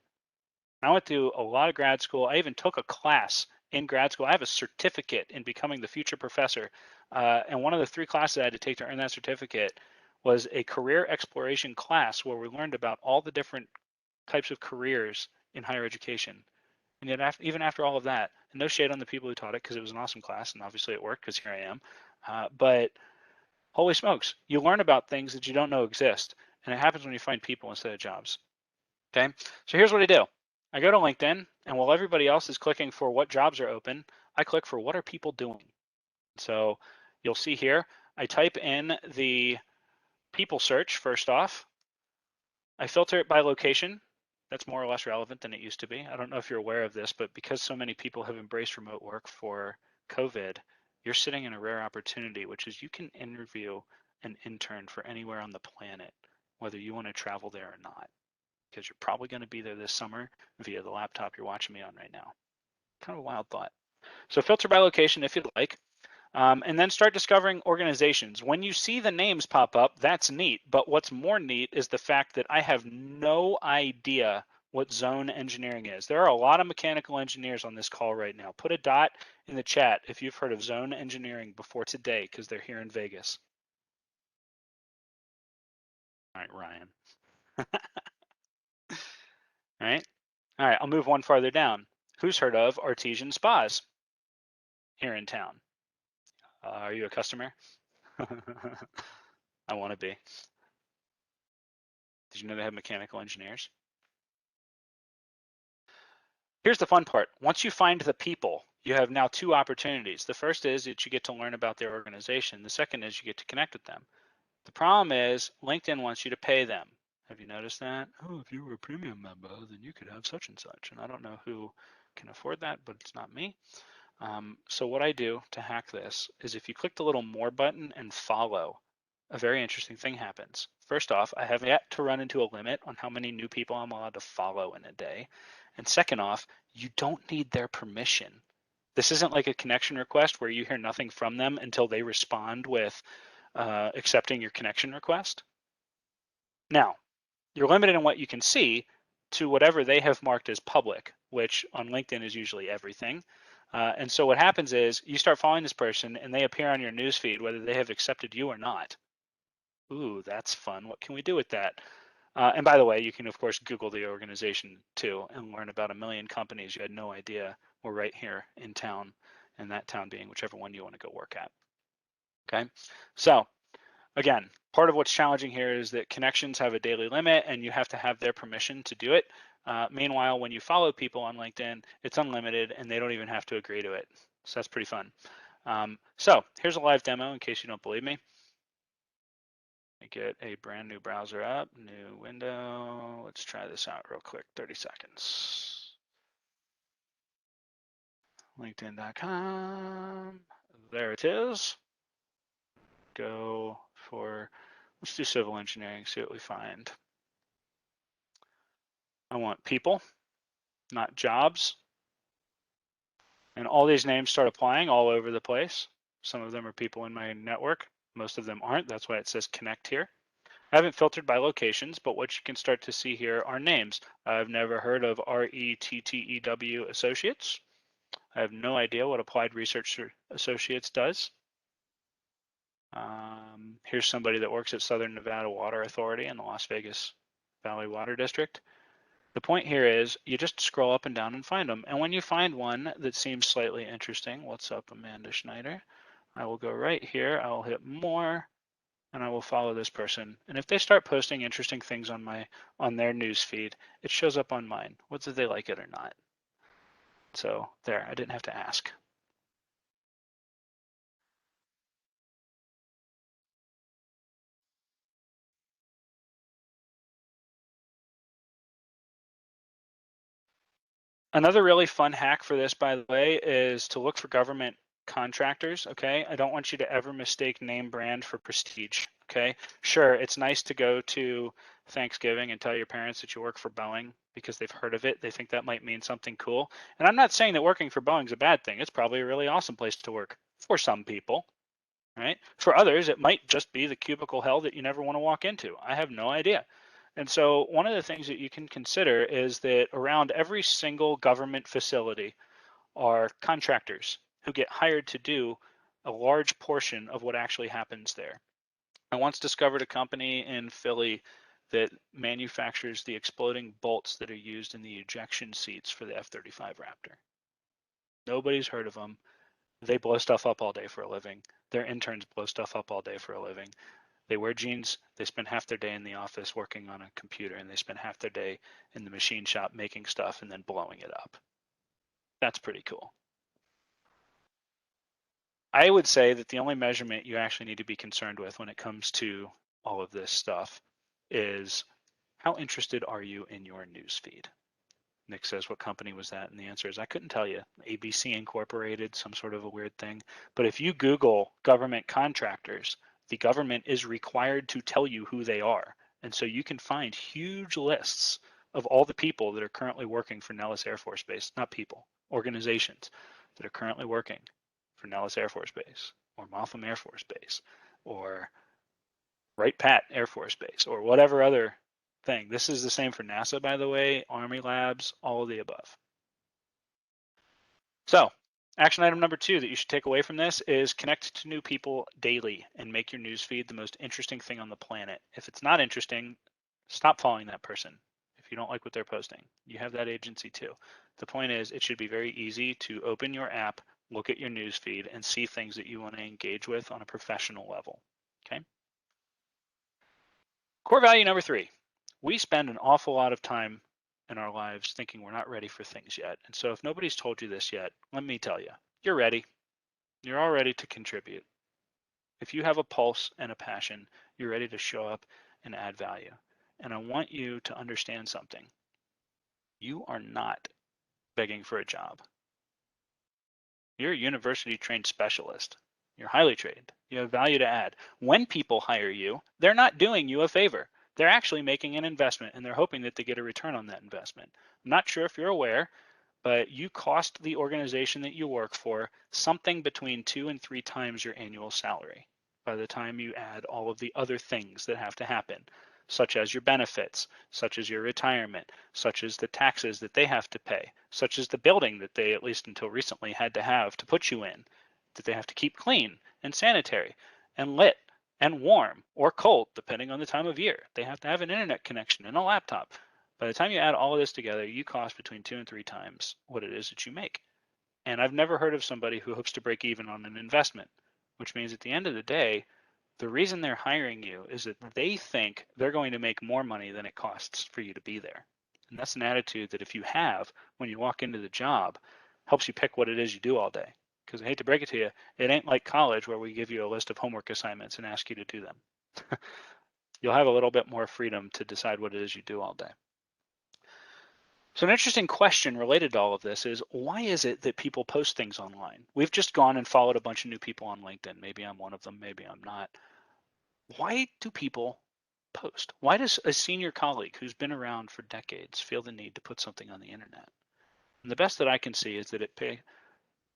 Speaker 2: I went through a lot of grad school. I even took a class in grad school. I have a certificate in becoming the future professor. And one of the 3 classes I had to take to earn that certificate was a career exploration class where we learned about all the different types of careers in higher education. And yet even after all of that, and no shade on the people who taught it because it was an awesome class and obviously it worked because here I am. But holy smokes, you learn about things that you don't know exist. And it happens when you find people instead of jobs. Okay, so here's what I do. I go to LinkedIn, and while everybody else is clicking for what jobs are open, I click for what are people doing. So you'll see here, I type in the people search first off. I filter it by location. That's more or less relevant than it used to be. I don't know if you're aware of this, but because so many people have embraced remote work for COVID, you're sitting in a rare opportunity, which is you can interview an intern for anywhere on the planet, whether you want to travel there or not, because you're probably going to be there this summer via the laptop you're watching me on right now. Kind of a wild thought. So filter by location if you'd like. And then start discovering organizations. When you see the names pop up, that's neat. But what's more neat is the fact that I have no idea what zone engineering is. There are a lot of mechanical engineers on this call right now. Put a dot in the chat if you've heard of zone engineering before today, because they're here in Vegas. All right, Ryan. All right. All right, I'll move one farther down. Who's heard of artesian spas here in town? Are you a customer? I want to be. Did you know they have mechanical engineers? Here's the fun part. Once you find the people, you have now two opportunities. The first is that you get to learn about their organization. The second is you get to connect with them. The problem is LinkedIn wants you to pay them. Have you noticed that? Oh, if you were a premium member, then you could have such and such. And I don't know who can afford that, but it's not me. So what I do to hack this is if you click the little more button and follow, a very interesting thing happens. First off, I have yet to run into a limit on how many new people I'm allowed to follow in a day. And second off, you don't need their permission. This isn't like a connection request where you hear nothing from them until they respond with accepting your connection request. Now, you're limited in what you can see to whatever they have marked as public, which on LinkedIn is usually everything. And so what happens is you start following this person and they appear on your newsfeed, whether they have accepted you or not. Ooh, that's fun. What can we do with that? And by the way, you can, of course, Google the organization too and learn about a million companies you had no idea were right here in town, and that town being whichever one you want to go work at. Okay, so again, part of what's challenging here is that connections have a daily limit and you have to have their permission to do it. Meanwhile, when you follow people on LinkedIn, it's unlimited and they don't even have to agree to it. So that's pretty fun. So here's a live demo in case you don't believe me. Let me get a brand new browser up, new window. Let's try this out real quick, 30 seconds. LinkedIn.com, there it is. Go for, let's do civil engineering, see what we find. I want people, not jobs. And all these names start applying all over the place. Some of them are people in my network. Most of them aren't. That's why it says connect here. I haven't filtered by locations, but what you can start to see here are names. I've never heard of RETTEW Associates. I have no idea what Applied Research Associates does. Here's somebody that works at Southern Nevada Water Authority in the Las Vegas Valley Water District. The point here is you just scroll up and down and find them. And when you find one that seems slightly interesting, what's up, Amanda Schneider? I will go right here. I will hit more and I will follow this person. And if they start posting interesting things on their news feed, it shows up on mine, whether they like it or not. So there, I didn't have to ask. Another really fun hack for this, by the way, is to look for government contractors, okay? I don't want you to ever mistake name brand for prestige, okay? Sure, it's nice to go to Thanksgiving and tell your parents that you work for Boeing because they've heard of it. They think that might mean something cool. And I'm not saying that working for Boeing is a bad thing. It's probably a really awesome place to work for some people, right? For others, it might just be the cubicle hell that you never want to walk into. I have no idea. And so one of the things that you can consider is that around every single government facility are contractors who get hired to do a large portion of what actually happens there. I once discovered a company in Philly that manufactures the exploding bolts that are used in the ejection seats for the F-35 Raptor. Nobody's heard of them. They blow stuff up all day for a living. Their interns blow stuff up all day for a living. They wear jeans, they spend half their day in the office working on a computer, and they spend half their day in the machine shop making stuff and then blowing it up. That's pretty cool. I would say that the only measurement you actually need to be concerned with when it comes to all of this stuff is how interested are you in your newsfeed? Nick says, what company was that? And the answer is, I couldn't tell you. ABC Incorporated, some sort of a weird thing. But if you Google government contractors, the government is required to tell you who they are. And so you can find huge lists of all the people that are currently working for Nellis Air Force Base, not people, organizations that are currently working for Nellis Air Force Base or Motham Air Force Base or Wright Pat Air Force Base or whatever other thing. This is the same for NASA, by the way, Army labs, all of the above. So action item number 2 that you should take away from this is connect to new people daily and make your newsfeed the most interesting thing on the planet. If it's not interesting, stop following that person. If you don't like what they're posting, you have that agency too. The point is, it should be very easy to open your app, look at your news feed, and see things that you want to engage with on a professional level, okay? Core value number 3, we spend an awful lot of time in our lives thinking we're not ready for things yet. And so if nobody's told you this yet, let me tell you, you're ready. You're all ready to contribute. If you have a pulse and a passion, you're ready to show up and add value. And I want you to understand something. You are not begging for a job. You're a university trained specialist. You're highly trained. You have value to add. When people hire you, they're not doing you a favor. They're actually making an investment, and they're hoping that they get a return on that investment. I'm not sure if you're aware, but you cost the organization that you work for something between 2 and 3 times your annual salary by the time you add all of the other things that have to happen, such as your benefits, such as your retirement, such as the taxes that they have to pay, such as the building that they, at least until recently, had to have to put you in, that they have to keep clean and sanitary and lit and warm or cold, depending on the time of year. They have to have an internet connection and a laptop. By the time you add all of this together, you cost between 2 and 3 times what it is that you make. And I've never heard of somebody who hopes to break even on an investment, which means at the end of the day, the reason they're hiring you is that they think they're going to make more money than it costs for you to be there. And that's an attitude that if you have when you walk into the job, helps you pick what it is you do all day. Because I hate to break it to you, it ain't like college where we give you a list of homework assignments and ask you to do them. You'll have a little bit more freedom to decide what it is you do all day. So an interesting question related to all of this is, why is it that people post things online? We've just gone and followed a bunch of new people on LinkedIn. Maybe I'm one of them, maybe I'm not. Why do people post? Why does a senior colleague who's been around for decades feel the need to put something on the internet? And the best that I can see is that it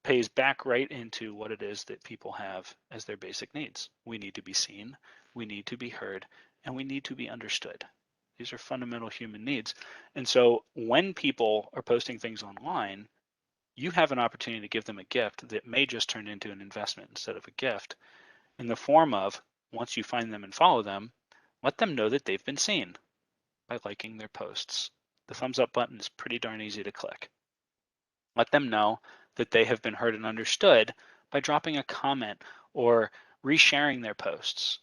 Speaker 2: pays back right into what it is that people have as their basic needs. We need to be seen, we need to be heard, and we need to be understood. These are fundamental human needs. And so when people are posting things online, you have an opportunity to give them a gift that may just turn into an investment instead of a gift, in the form of, once you find them and follow them, let them know that they've been seen by liking their posts. The thumbs up button is pretty darn easy to click. Let them know that they have been heard and understood by dropping a comment or resharing their posts,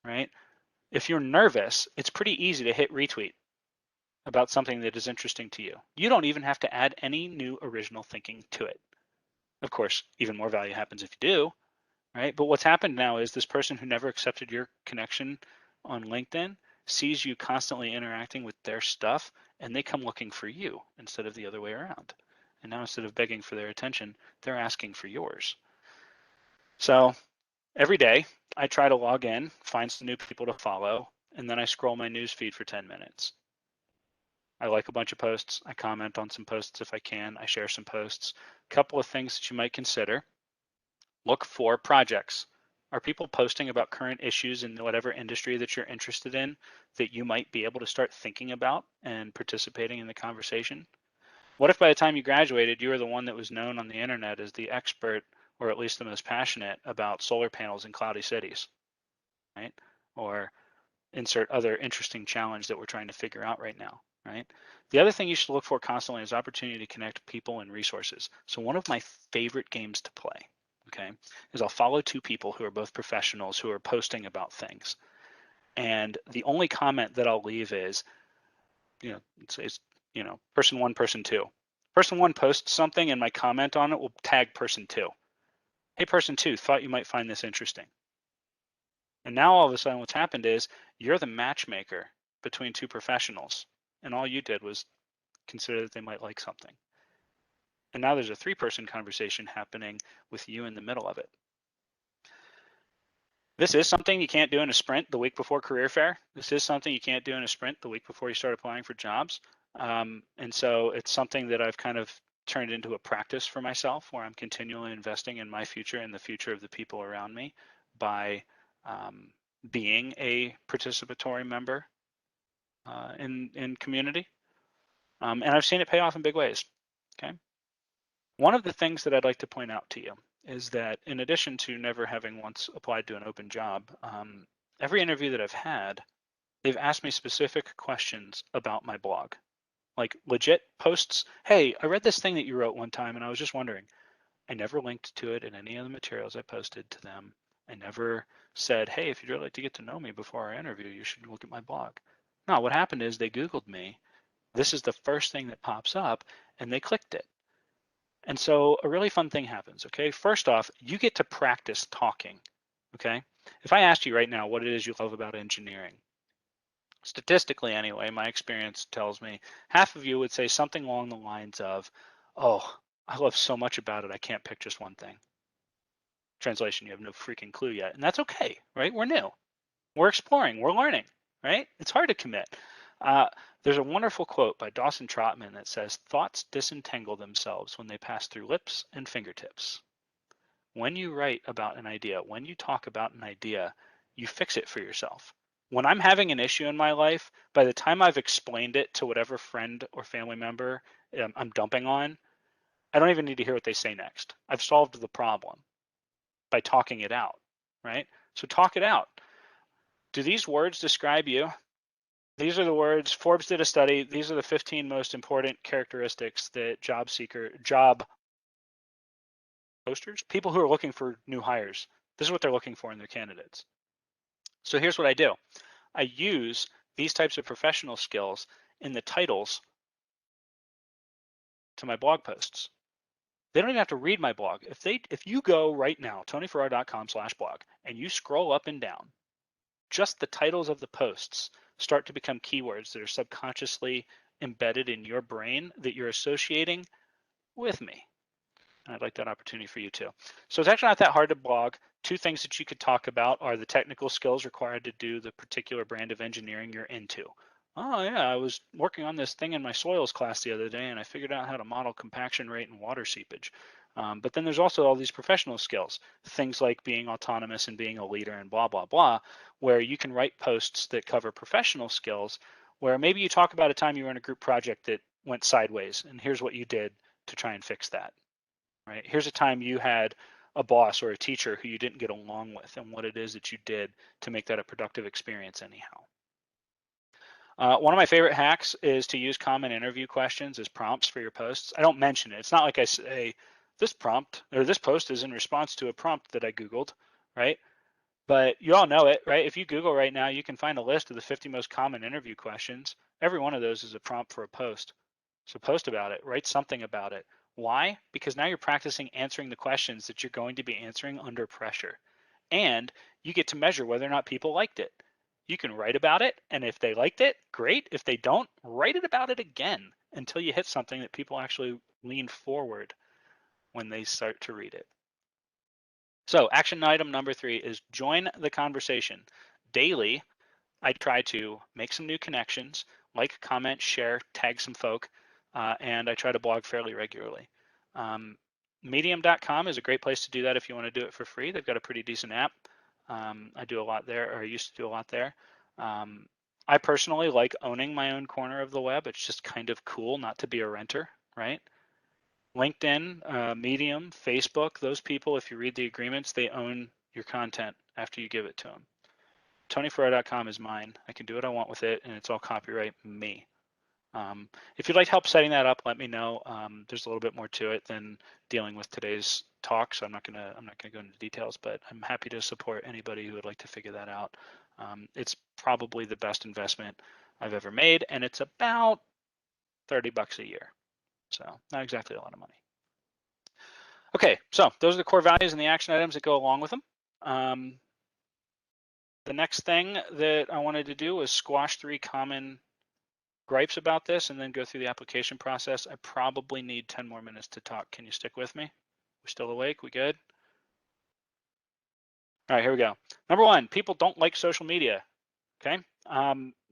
Speaker 2: right? If you're nervous, it's pretty easy to hit retweet about something that is interesting to you. You don't even have to add any new original thinking to it. Of course, even more value happens if you do, right? But what's happened now is this person who never accepted your connection on LinkedIn sees you constantly interacting with their stuff, and they come looking for you instead of the other way around. And now instead of begging for their attention, they're asking for yours. So every day I try to log in, find some new people to follow, and then I scroll my news feed for 10 minutes. I like a bunch of posts. I comment on some posts if I can. I share some posts. A couple of things that you might consider. Look for projects. Are people posting about current issues in whatever industry that you're interested in that you might be able to start thinking about and participating in the conversation? What if by the time you graduated, you were the one that was known on the internet as the expert, or at least the most passionate, about solar panels in cloudy cities, right? Or insert other interesting challenge that we're trying to figure out right now, right? The other thing you should look for constantly is opportunity to connect people and resources. So one of my favorite games to play, okay, is I'll follow 2 people who are both professionals who are posting about things. And the only comment that I'll leave is, it's person 1, person 2. Person 1 posts something and my comment on it will tag person 2. Hey, person 2, thought you might find this interesting. And now all of a sudden what's happened is you're the matchmaker between 2 professionals, and all you did was consider that they might like something. And now there's a 3-person conversation happening with you in the middle of it. This is something you can't do in a sprint the week before career fair. This is something you can't do in a sprint the week before you start applying for jobs. And so it's something that I've kind of turned into a practice for myself, where I'm continually investing in my future and the future of the people around me by being a participatory member in community. And I've seen it pay off in big ways, okay? One of the things that I'd like to point out to you is that in addition to never having once applied to an open job, every interview that I've had, they've asked me specific questions about my blog. Like legit posts, hey, I read this thing that you wrote one time and I was just wondering. I never linked to it in any of the materials I posted to them. I never said, hey, if you'd really like to get to know me before our interview, you should look at my blog. No, what happened is they Googled me. This is the first thing that pops up, and they clicked it. And so a really fun thing happens, okay? First off, you get to practice talking, okay? If I asked you right now what it is you love about engineering, statistically anyway, my experience tells me half of you would say something along the lines of, oh, I love so much about it, I can't pick just one thing. Translation, you have no freaking clue yet. And that's okay, right? We're new. We're exploring. We're learning, right? It's hard to commit. There's a wonderful quote by Dawson Trotman that says, thoughts disentangle themselves when they pass through lips and fingertips. When you write about an idea, when you talk about an idea, you fix it for yourself. When I'm having an issue in my life, by the time I've explained it to whatever friend or family member I'm dumping on, I don't even need to hear what they say next. I've solved the problem by talking it out, right? So talk it out. Do these words describe you? These are the words, Forbes did a study. These are the 15 most important characteristics that job posters, people who are looking for new hires, this is what they're looking for in their candidates. So here's what I do. I use these types of professional skills in the titles to my blog posts. They don't even have to read my blog. If you go right now, tonyferrar.com/blog, and you scroll up and down, just the titles of the posts start to become keywords that are subconsciously embedded in your brain that you're associating with me. And I'd like that opportunity for you too. So it's actually not that hard to blog. Two things that you could talk about are the technical skills required to do the particular brand of engineering you're into. Oh yeah, I was working on this thing in my soils class the other day and I figured out how to model compaction rate and water seepage. But then there's also all these professional skills, things like being autonomous and being a leader and blah, blah, blah, where you can write posts that cover professional skills, where maybe you talk about a time you were in a group project that went sideways and here's what you did to try and fix that. Right? Here's a time you had a boss or a teacher who you didn't get along with and what it is that you did to make that a productive experience anyhow. One of my favorite hacks is to use common interview questions as prompts for your posts. I don't mention it. It's not like I say this prompt or this post is in response to a prompt that I Googled, right? But you all know it, right? If you Google right now, you can find a list of the 50 most common interview questions. Every one of those is a prompt for a post. So post about it, write something about it. Why? Because now you're practicing answering the questions that you're going to be answering under pressure. And you get to measure whether or not people liked it. You can write about it, and if they liked it, great. If they don't, write it about it again until you hit something that people actually lean forward when they start to read it. So action item number 3 is join the conversation. Daily, I try to make some new connections, like, comment, share, tag some folk, and I try to blog fairly regularly. Medium.com is a great place to do that if you want to do it for free. They've got a pretty decent app. I do a lot there, or I used to do a lot there. I personally like owning my own corner of the web. It's just kind of cool not to be a renter, right? LinkedIn, Medium, Facebook, those people, if you read the agreements, they own your content after you give it to them. TonyFerrar.com is mine. I can do what I want with it, and it's all copyright me. If you'd like help setting that up, let me know. There's a little bit more to it than dealing with today's talk, so I'm not gonna go into details, but I'm happy to support anybody who would like to figure that out. It's probably the best investment I've ever made, and it's about $30 a year, so not exactly a lot of money. Okay, so those are the core values and the action items that go along with them. The next thing that I wanted to do was squash 3 common gripes about this and then go through the application process. I probably need 10 more minutes to talk. Can you stick with me? We're still awake? We good? All right, here we go. Number 1, people don't like social media. Okay,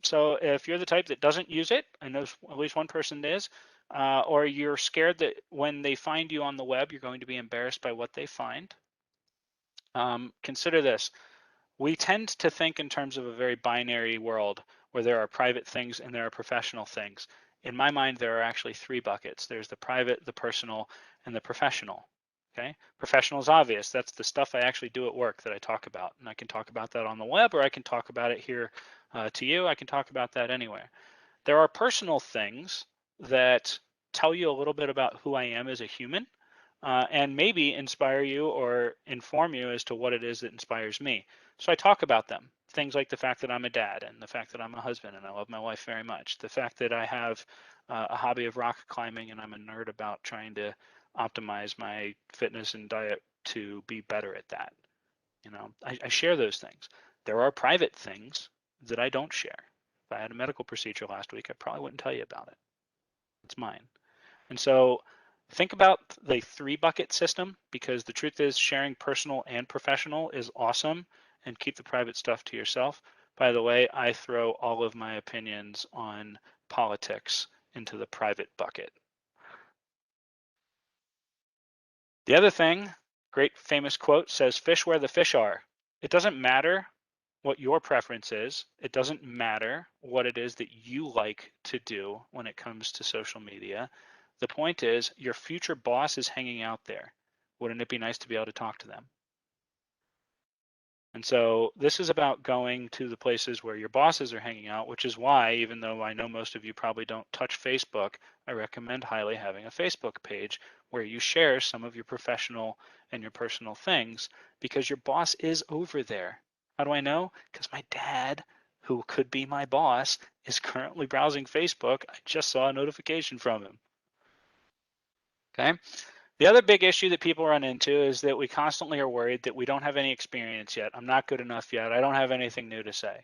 Speaker 2: so if you're the type that doesn't use it, I know at least one person is, or you're scared that when they find you on the web, you're going to be embarrassed by what they find, consider this. We tend to think in terms of a very binary world where there are private things and there are professional things. In my mind, there are actually 3 buckets. There's the private, the personal, and the professional. Okay, professional is obvious. That's the stuff I actually do at work that I talk about. And I can talk about that on the web, or I can talk about it here to you. I can talk about that anywhere. There are personal things that tell you a little bit about who I am as a human. and maybe inspire you or inform you as to what it is that inspires me. So I talk about them. Things like the fact that I'm a dad and the fact that I'm a husband and I love my wife very much. The fact that I have a hobby of rock climbing and I'm a nerd about trying to optimize my fitness and diet to be better at that. You know, I share those things. There are private things that I don't share. If I had a medical procedure last week, I probably wouldn't tell you about it. It's mine. And so think about the 3-bucket system, because the truth is sharing personal and professional is awesome, and keep the private stuff to yourself. By the way, I throw all of my opinions on politics into the private bucket. The other thing, great famous quote says, fish where the fish are. It doesn't matter what your preference is. It doesn't matter what it is that you like to do when it comes to social media. The point is, your future boss is hanging out there. Wouldn't it be nice to be able to talk to them? And so this is about going to the places where your bosses are hanging out, which is why, even though I know most of you probably don't touch Facebook, I recommend highly having a Facebook page where you share some of your professional and your personal things, because your boss is over there. How do I know? Because my dad, who could be my boss, is currently browsing Facebook. I just saw a notification from him. Okay. The other big issue that people run into is that we constantly are worried that we don't have any experience yet. I'm not good enough yet. I don't have anything new to say.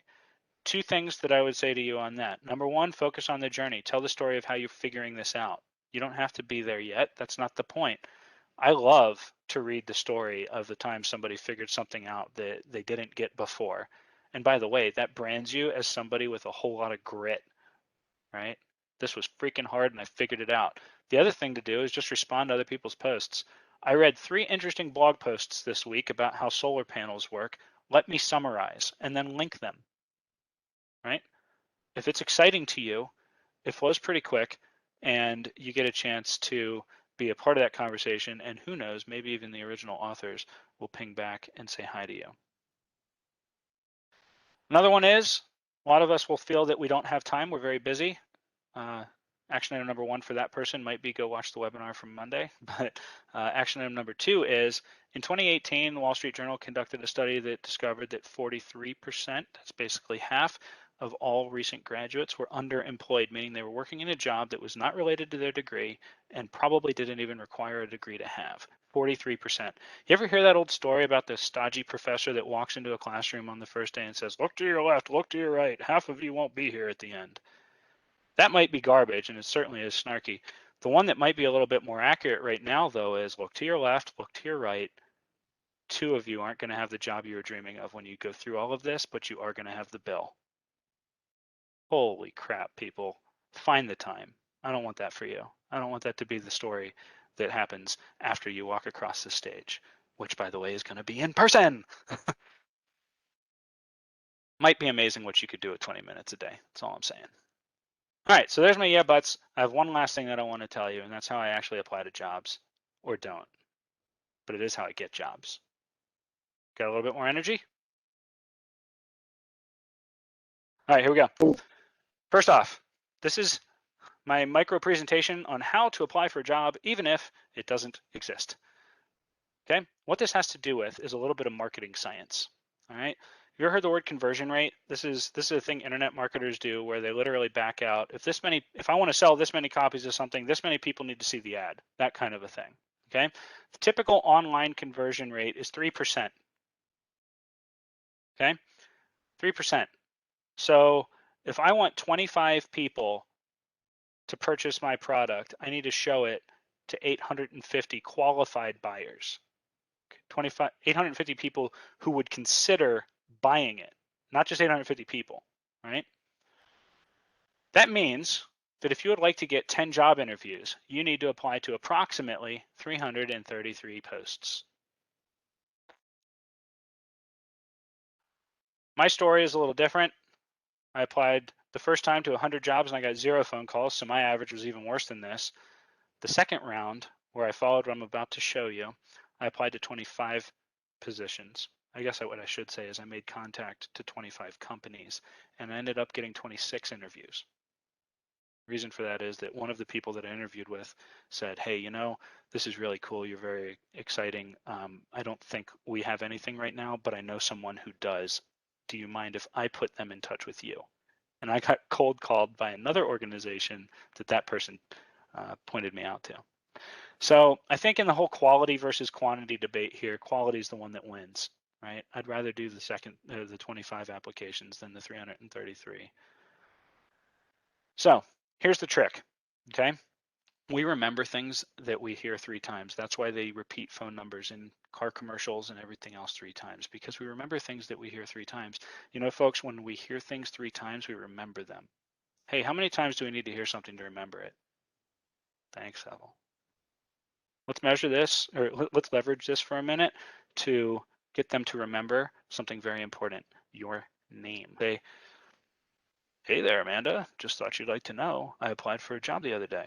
Speaker 2: 2 things that I would say to you on that. Number 1, focus on the journey. Tell the story of how you're figuring this out. You don't have to be there yet. That's not the point. I love to read the story of the time somebody figured something out that they didn't get before. And by the way, that brands you as somebody with a whole lot of grit, right? This was freaking hard and I figured it out. The other thing to do is just respond to other people's posts. I read 3 interesting blog posts this week about how solar panels work. Let me summarize and then link them, right? If it's exciting to you, it flows pretty quick and you get a chance to be a part of that conversation, and who knows, maybe even the original authors will ping back and say hi to you. Another one is, a lot of us will feel that we don't have time, we're very busy. Action item number 1 for that person might be go watch the webinar from Monday. But action item number 2 is, in 2018, the Wall Street Journal conducted a study that discovered that 43%, that's basically half, of all recent graduates were underemployed, meaning they were working in a job that was not related to their degree and probably didn't even require a degree to have. 43%. You ever hear that old story about the stodgy professor that walks into a classroom on the first day and says, look to your left, look to your right, half of you won't be here at the end? That might be garbage, and it certainly is snarky. The one that might be a little bit more accurate right now, though, is look to your left, look to your right. 2 of you aren't going to have the job you were dreaming of when you go through all of this, but you are going to have the bill. Holy crap, people. Find the time. I don't want that for you. I don't want that to be the story that happens after you walk across the stage, which, by the way, is going to be in person. Might be amazing what you could do at 20 minutes a day. That's all I'm saying. All right, so there's my yeah buts. I have one last thing that I want to tell you, and that's how I actually apply to jobs, or don't. But it is how I get jobs. Got a little bit more energy? All right, here we go. First off, this is my micro presentation on how to apply for a job, even if it doesn't exist. Okay, what this has to do with is a little bit of marketing science. All right. You ever heard the word conversion rate? This is a thing internet marketers do where they literally back out. If I want to sell this many copies of something, this many people need to see the ad, that kind of a thing. Okay. The typical online conversion rate is 3%. Okay. 3%. So if I want 25 people to purchase my product, I need to show it to 850 qualified buyers. 850 people who would consider buying it, not just 850 people, right? That means that if you would like to get 10 job interviews, you need to apply to approximately 333 posts. My story is a little different. I applied the first time to 100 jobs and I got 0 phone calls, so my average was even worse than this. The second round, where I followed what I'm about to show you, I applied to 25 positions. I guess what I should say is I made contact to 25 companies and I ended up getting 26 interviews. Reason for that is that one of the people that I interviewed with said, hey, you know, this is really cool. You're very exciting. I don't think we have anything right now, but I know someone who does. Do you mind if I put them in touch with you? And I got cold called by another organization that person pointed me out to. So I think in the whole quality versus quantity debate here, quality is the one that wins, right? I'd rather do the 25 applications than the 333. So here's the trick, okay? We remember things that we hear 3 times. That's why they repeat phone numbers in car commercials and everything else 3 times, because we remember things that we hear 3 times. You know, folks, when we hear things 3 times, we remember them. Hey, how many times do we need to hear something to remember it? Thanks, Evel. Let's measure this, or let's leverage this for a minute to get them to remember something very important, your name. Say, hey there, Amanda, just thought you'd like to know, I applied for a job the other day.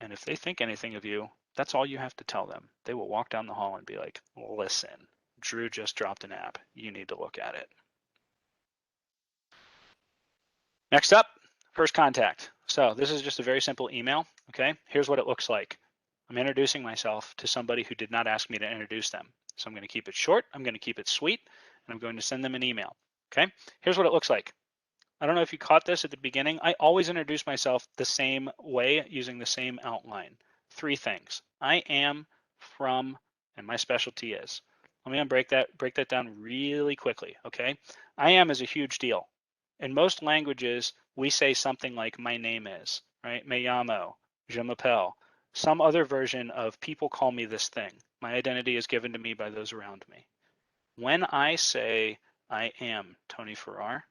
Speaker 2: And if they think anything of you, that's all you have to tell them. They will walk down the hall and be like, listen, Drew just dropped an app. You need to look at it. Next up, first contact. So this is just a very simple email, okay? Here's what it looks like. I'm introducing myself to somebody who did not ask me to introduce them. So I'm going to keep it short, I'm going to keep it sweet, and I'm going to send them an email, okay? Here's what it looks like. I don't know if you caught this at the beginning. I always introduce myself the same way using the same outline. 3 things. I am, from, and my specialty is. Let me break that down really quickly, okay? I am is a huge deal. In most languages, we say something like my name is, right? Me llamo, je m'appelle. Some other version of people call me this thing. My identity is given to me by those around me. When I say I am Tony Ferrar,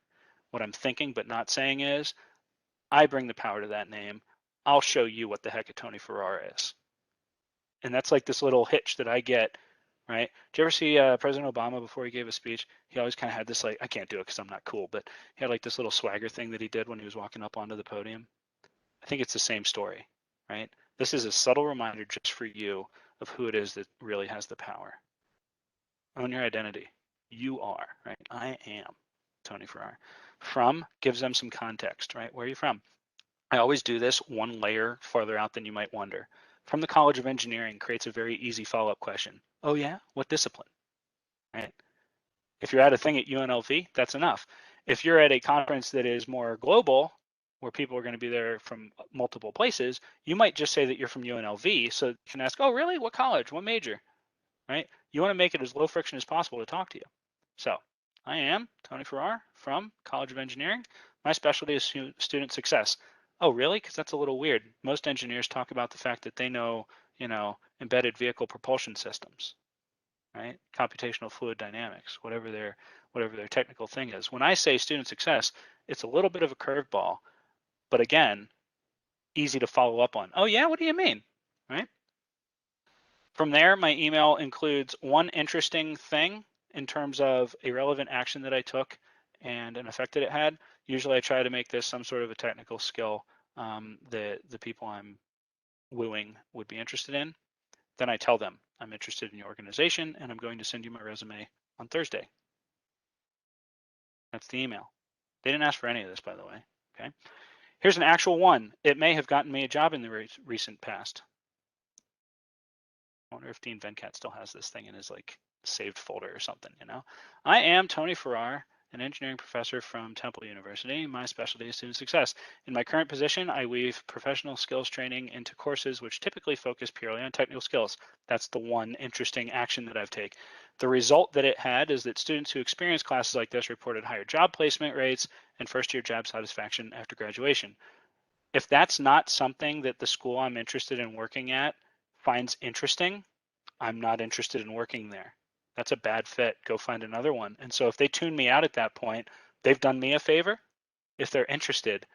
Speaker 2: what I'm thinking but not saying is, I bring the power to that name. I'll show you what the heck a Tony Ferrar is. And that's like this little hitch that I get, right? Did you ever see President Obama before he gave a speech? He always kind of had this like, I can't do it because I'm not cool, but he had like this little swagger thing that he did when he was walking up onto the podium. I think it's the same story, right? This is a subtle reminder just for you of who it is that really has the power. Own your identity. You are, right? I am Tony Ferrar. From gives them some context, right? Where are you from? I always do this one layer farther out than you might wonder. From the College of Engineering creates a very easy follow-up question. Oh yeah, what discipline, right? If you're at a thing at UNLV, that's enough. If you're at a conference that is more global, where people are going to be there from multiple places, you might just say that you're from UNLV, so you can ask, oh really, what college, what major, right? You want to make it as low friction as possible to talk to you. So I am Tony Ferrar from College of Engineering. My specialty is student success. Oh, really? Because that's a little weird. Most engineers talk about the fact that they know, embedded vehicle propulsion systems, right? Computational fluid dynamics, whatever their technical thing is. When I say student success, it's a little bit of a curveball, but again, easy to follow up on. Oh yeah, what do you mean, right? From there, my email includes one interesting thing in terms of a relevant action that I took and an effect that it had. Usually I try to make this some sort of a technical skill that the people I'm wooing would be interested in. Then I tell them I'm interested in your organization and I'm going to send you my resume on Thursday. That's the email. They didn't ask for any of this, by the way, okay? Here's an actual one. It may have gotten me a job in the recent past. I wonder if Dean Venkat still has this thing in his like saved folder or something, I am Tony Ferrar, an engineering professor from Temple University. My specialty is student success. In my current position, I weave professional skills training into courses which typically focus purely on technical skills. That's the one interesting action that I've taken. The result that it had is that students who experience classes like this reported higher job placement rates and first-year job satisfaction after graduation. If that's not something that the school I'm interested in working at finds interesting, I'm not interested in working there. That's a bad fit. Go find another one. And so if they tune me out at that point, they've done me a favor. If they're interested,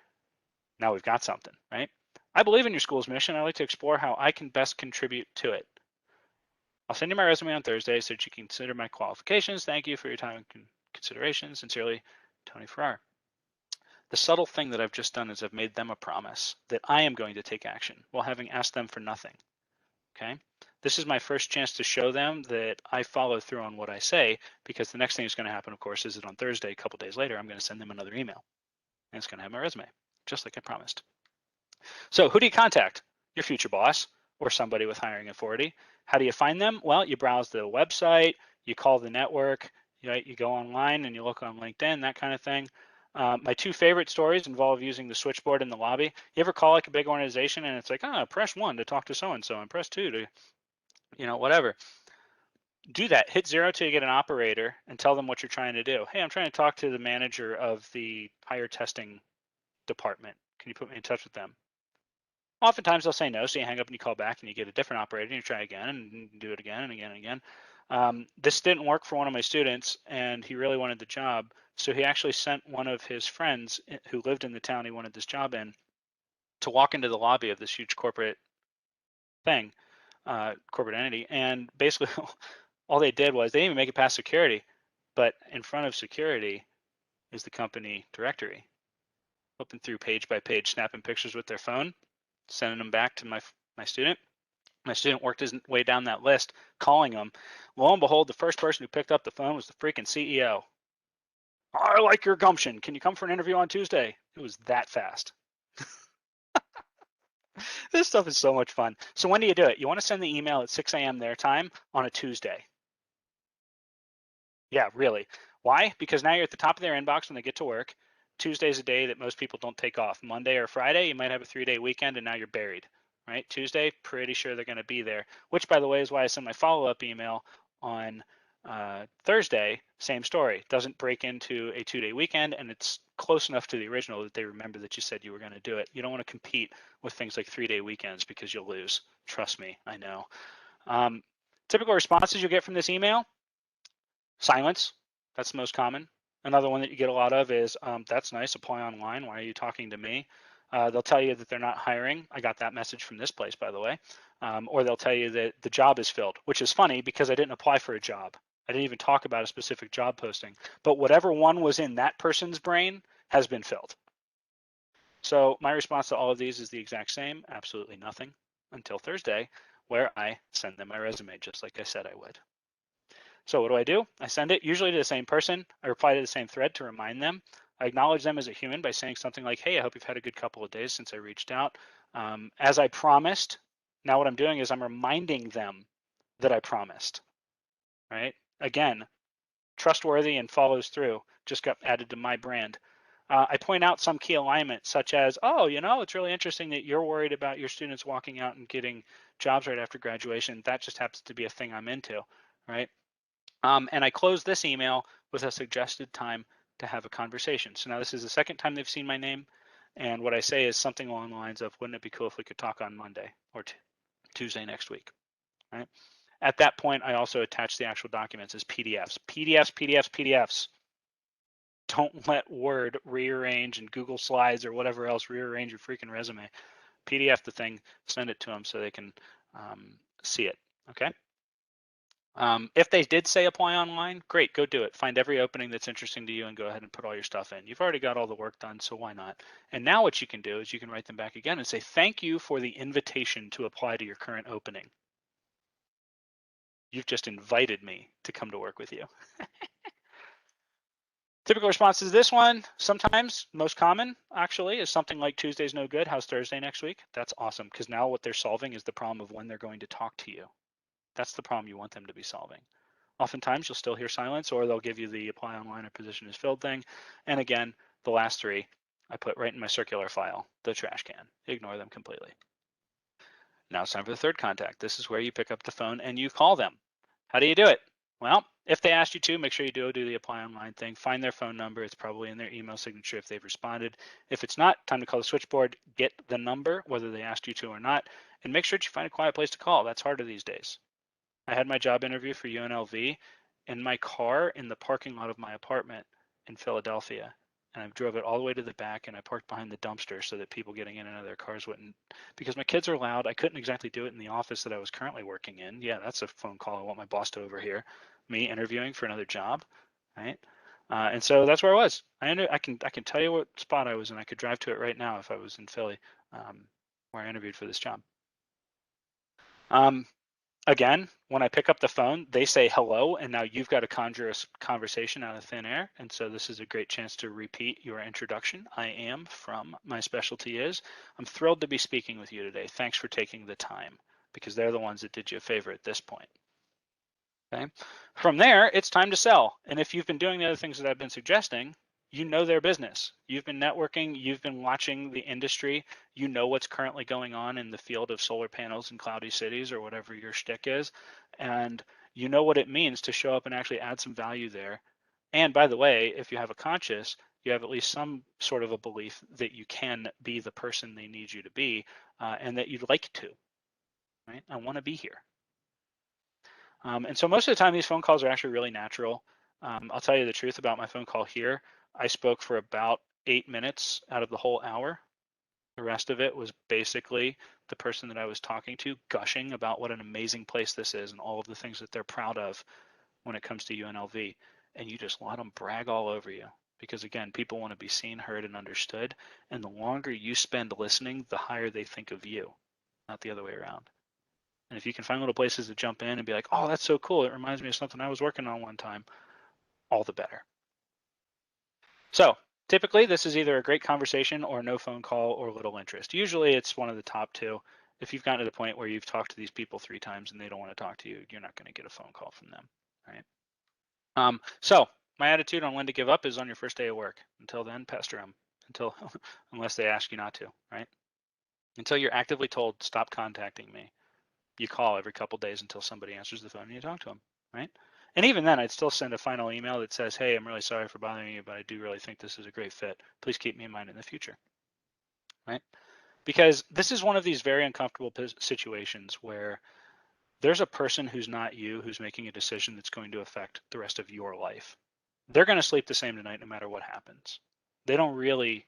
Speaker 2: now we've got something, right? I believe in your school's mission. I like to explore how I can best contribute to it. I'll send you my resume on Thursday so that you can consider my qualifications. Thank you for your time and consideration. Sincerely, Tony Ferrar. The subtle thing that I've just done is I've made them a promise that I am going to take action while having asked them for nothing. Okay, this is my first chance to show them that I follow through on what I say, because the next thing that's going to happen, of course, is that on Thursday, a couple days later, I'm going to send them another email, and it's going to have my resume, just like I promised. So who do you contact? Your future boss or somebody with hiring authority. How do you find them? Well, you browse the website, you call the network, you go online and you look on LinkedIn, that kind of thing. My two favorite stories involve using the switchboard in the lobby. You ever call like a big organization and it's like, press 1 to talk to so-and-so and press 2 to, whatever. Do that. Hit 0 till you get an operator and tell them what you're trying to do. Hey, I'm trying to talk to the manager of the hire testing department. Can you put me in touch with them? Oftentimes they'll say no, so you hang up and you call back and you get a different operator and you try again and do it again and again and again. This didn't work for one of my students and he really wanted the job. So he actually sent one of his friends who lived in the town he wanted this job in to walk into the lobby of this huge corporate thing, corporate entity. And basically all they did was they didn't even make it past security, but in front of security is the company directory. Flipping through page by page, snapping pictures with their phone, sending them back to my student. My student worked his way down that list, calling them. Lo and behold, the first person who picked up the phone was the freaking CEO. I like your gumption. Can you come for an interview on Tuesday? It was that fast. This stuff is so much fun. So when do you do it? You want to send the email at 6 a.m. their time on a Tuesday. Yeah, really. Why? Because now you're at the top of their inbox when they get to work. Tuesday's a day that most people don't take off. Monday or Friday, you might have a 3-day weekend and now you're buried, right? Tuesday, pretty sure they're going to be there, which by the way is why I send my follow-up email on Thursday. Same story. Doesn't break into a 2-day weekend and it's close enough to the original that they remember that you said you were going to do it. You don't want to compete with things like 3-day weekends because you'll lose. Trust me, I know. Typical responses you'll get from this email: silence. That's the most common. Another one that you get a lot of is, that's nice, apply online. Why are you talking to me? They'll tell you that they're not hiring. I got that message from this place, by the way. Or they'll tell you that the job is filled, which is funny because I didn't apply for a job. I didn't even talk about a specific job posting. But whatever one was in that person's brain has been filled. So my response to all of these is the exact same, absolutely nothing, until Thursday, where I send them my resume, just like I said I would. So what do? I send it usually to the same person. I reply to the same thread to remind them. I acknowledge them as a human by saying something like, hey, I hope you've had a good couple of days since I reached out. As I promised, now what I'm doing is I'm reminding them that I promised, right? Again, trustworthy and follows through, just got added to my brand. I point out some key alignment, such as, it's really interesting that you're worried about your students walking out and getting jobs right after graduation. That just happens to be a thing I'm into, right? And I close this email with a suggested time to have a conversation. So now this is the second time they've seen my name. And what I say is something along the lines of, wouldn't it be cool if we could talk on Monday or Tuesday next week, right? At that point, I also attach the actual documents as PDFs. PDFs. Don't let Word rearrange and Google Slides or whatever else rearrange your freaking resume. PDF the thing, send it to them so they can see it, okay? If they did say apply online, great, go do it. Find every opening that's interesting to you and go ahead and put all your stuff in. You've already got all the work done, so why not? And now what you can do is you can write them back again and say, thank you for the invitation to apply to your current opening. You've just invited me to come to work with you. Typical response is this one. Sometimes, most common actually, is something like Tuesday's no good. How's Thursday next week? That's awesome, because now what they're solving is the problem of when they're going to talk to you. That's the problem you want them to be solving. Oftentimes you'll still hear silence, or they'll give you the apply online or position is filled thing. And again, the last three I put right in my circular file, the trash can. Ignore them completely. Now it's time for the third contact. This is where you pick up the phone and you call them. How do you do it? Well, if they asked you to, make sure you do the apply online thing. Find their phone number. It's probably in their email signature if they've responded. If it's not, time to call the switchboard. Get the number, whether they asked you to or not, and make sure that you find a quiet place to call. That's harder these days. I had my job interview for UNLV in my car in the parking lot of my apartment in Philadelphia. And I drove it all the way to the back and I parked behind the dumpster so that people getting in and out of their cars wouldn't, because my kids are loud. I couldn't exactly do it in the office that I was currently working in. Yeah, that's a phone call. I want my boss to overhear me interviewing for another job, right? And so that's where I was. I can tell you what spot I was in. I could drive to it right now if I was in Philly, where I interviewed for this job. Again, when I pick up the phone, they say hello, and now you've got to conjure a conversation out of thin air. And so this is a great chance to repeat your introduction. I am from, my specialty is. I'm thrilled to be speaking with you today. Thanks for taking the time, because they're the ones that did you a favor at this point. Okay. From there, it's time to sell. And if you've been doing the other things that I've been suggesting, you know their business. You've been networking, you've been watching the industry, you know what's currently going on in the field of solar panels in cloudy cities or whatever your shtick is, and you know what it means to show up and actually add some value there. And by the way, if you have a conscience, you have at least some sort of a belief that you can be the person they need you to be, and that you'd like to, right? I want to be here. And so most of the time, these phone calls are actually really natural. I'll tell you the truth about my phone call here. I spoke for about 8 minutes out of the whole hour. The rest of it was basically the person that I was talking to gushing about what an amazing place this is and all of the things that they're proud of when it comes to UNLV. And you just let them brag all over you. Because again, people want to be seen, heard, and understood. And the longer you spend listening, the higher they think of you, not the other way around. And if you can find little places to jump in and be like, oh, that's so cool. It reminds me of something I was working on one time, all the better. So typically this is either a great conversation or no phone call or little interest. Usually it's one of the top two. If you've gotten to the point where you've talked to these people 3 times and they don't want to talk to you, you're not going to get a phone call from them, right? So my attitude on when to give up is on your first day of work. Until then, pester them unless they ask you not to, right? Until you're actively told, stop contacting me. You call every couple days until somebody answers the phone and you talk to them, right? And even then, I'd still send a final email that says, hey, I'm really sorry for bothering you, but I do really think this is a great fit. Please keep me in mind in the future, right? Because this is one of these very uncomfortable situations where there's a person who's not you who's making a decision that's going to affect the rest of your life. They're going to sleep the same tonight no matter what happens. They don't really,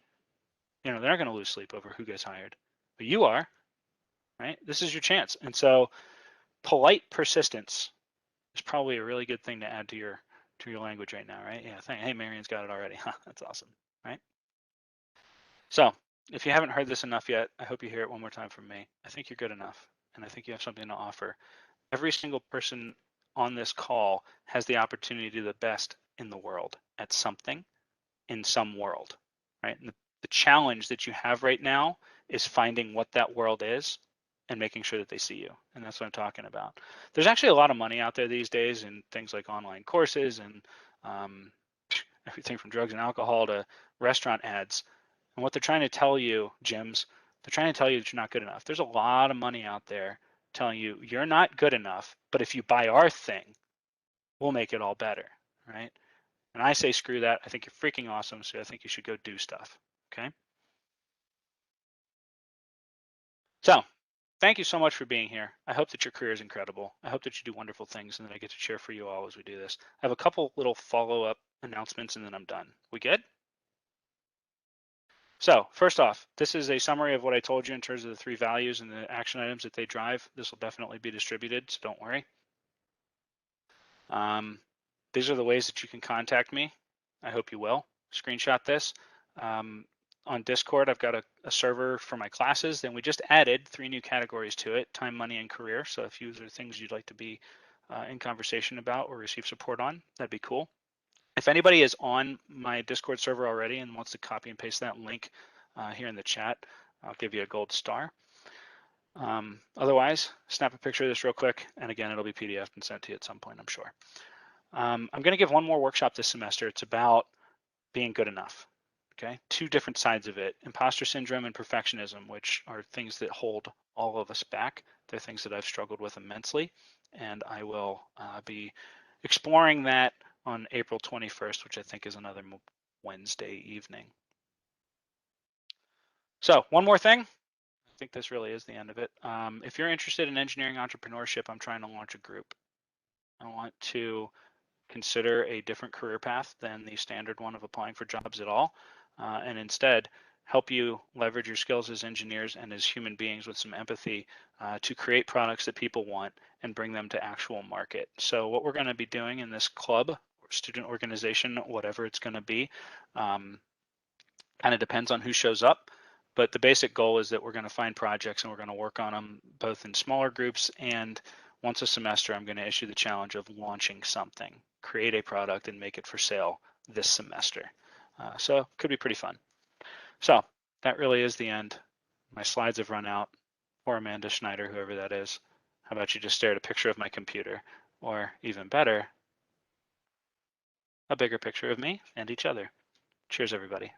Speaker 2: they're not going to lose sleep over who gets hired, but you are, right? This is your chance. And so polite persistence is probably a really good thing to add to your language right now, right? Yeah, hey, Marion's got it already. That's awesome, right? So if you haven't heard this enough yet, I hope you hear it one more time from me. I think you're good enough, and I think you have something to offer. Every single person on this call has the opportunity to do the best in the world at something in some world, right? And the challenge that you have right now is finding what that world is and making sure that they see you. And that's what I'm talking about. There's actually a lot of money out there these days in things like online courses and everything from drugs and alcohol to restaurant ads. And what they're trying to tell you, gyms, they're trying to tell you that you're not good enough. There's a lot of money out there telling you you're not good enough, but if you buy our thing, we'll make it all better, right? And I say, screw that. I think you're freaking awesome. So I think you should go do stuff. Okay. So thank you so much for being here. I hope that your career is incredible. I hope that you do wonderful things and that I get to cheer for you all as we do this. I have a couple little follow-up announcements and then I'm done. We good? So first off, this is a summary of what I told you in terms of the 3 values and the action items that they drive. This will definitely be distributed, so don't worry. These are the ways that you can contact me. I hope you will. Screenshot this. On Discord, I've got a server for my classes. Then we just added 3 new categories to it, time, money, and career. So if these are things you'd like to be in conversation about or receive support on, that'd be cool. If anybody is on my Discord server already and wants to copy and paste that link here in the chat, I'll give you a gold star. Otherwise, snap a picture of this real quick. And again, it'll be PDF'd and sent to you at some point, I'm sure. I'm going to give one more workshop this semester. It's about being good enough. Okay, 2 different sides of it: imposter syndrome and perfectionism, which are things that hold all of us back. They're things that I've struggled with immensely, and I will be exploring that on April 21st, which I think is another Wednesday evening. So one more thing. I think this really is the end of it. If you're interested in engineering entrepreneurship, I'm trying to launch a group. I want to consider a different career path than the standard one of applying for jobs at all, and instead help you leverage your skills as engineers and as human beings with some empathy to create products that people want and bring them to actual market. So what we're going to be doing in this club or student organization, whatever it's going to be, kind of depends on who shows up. But the basic goal is that we're going to find projects and we're going to work on them both in smaller groups and once a semester, I'm going to issue the challenge of launching something, create a product and make it for sale this semester. So could be pretty fun. So that really is the end. My slides have run out. Or Amanda Schneider, whoever that is. How about you just stare at a picture of my computer? Or even better, a bigger picture of me and each other. Cheers, everybody.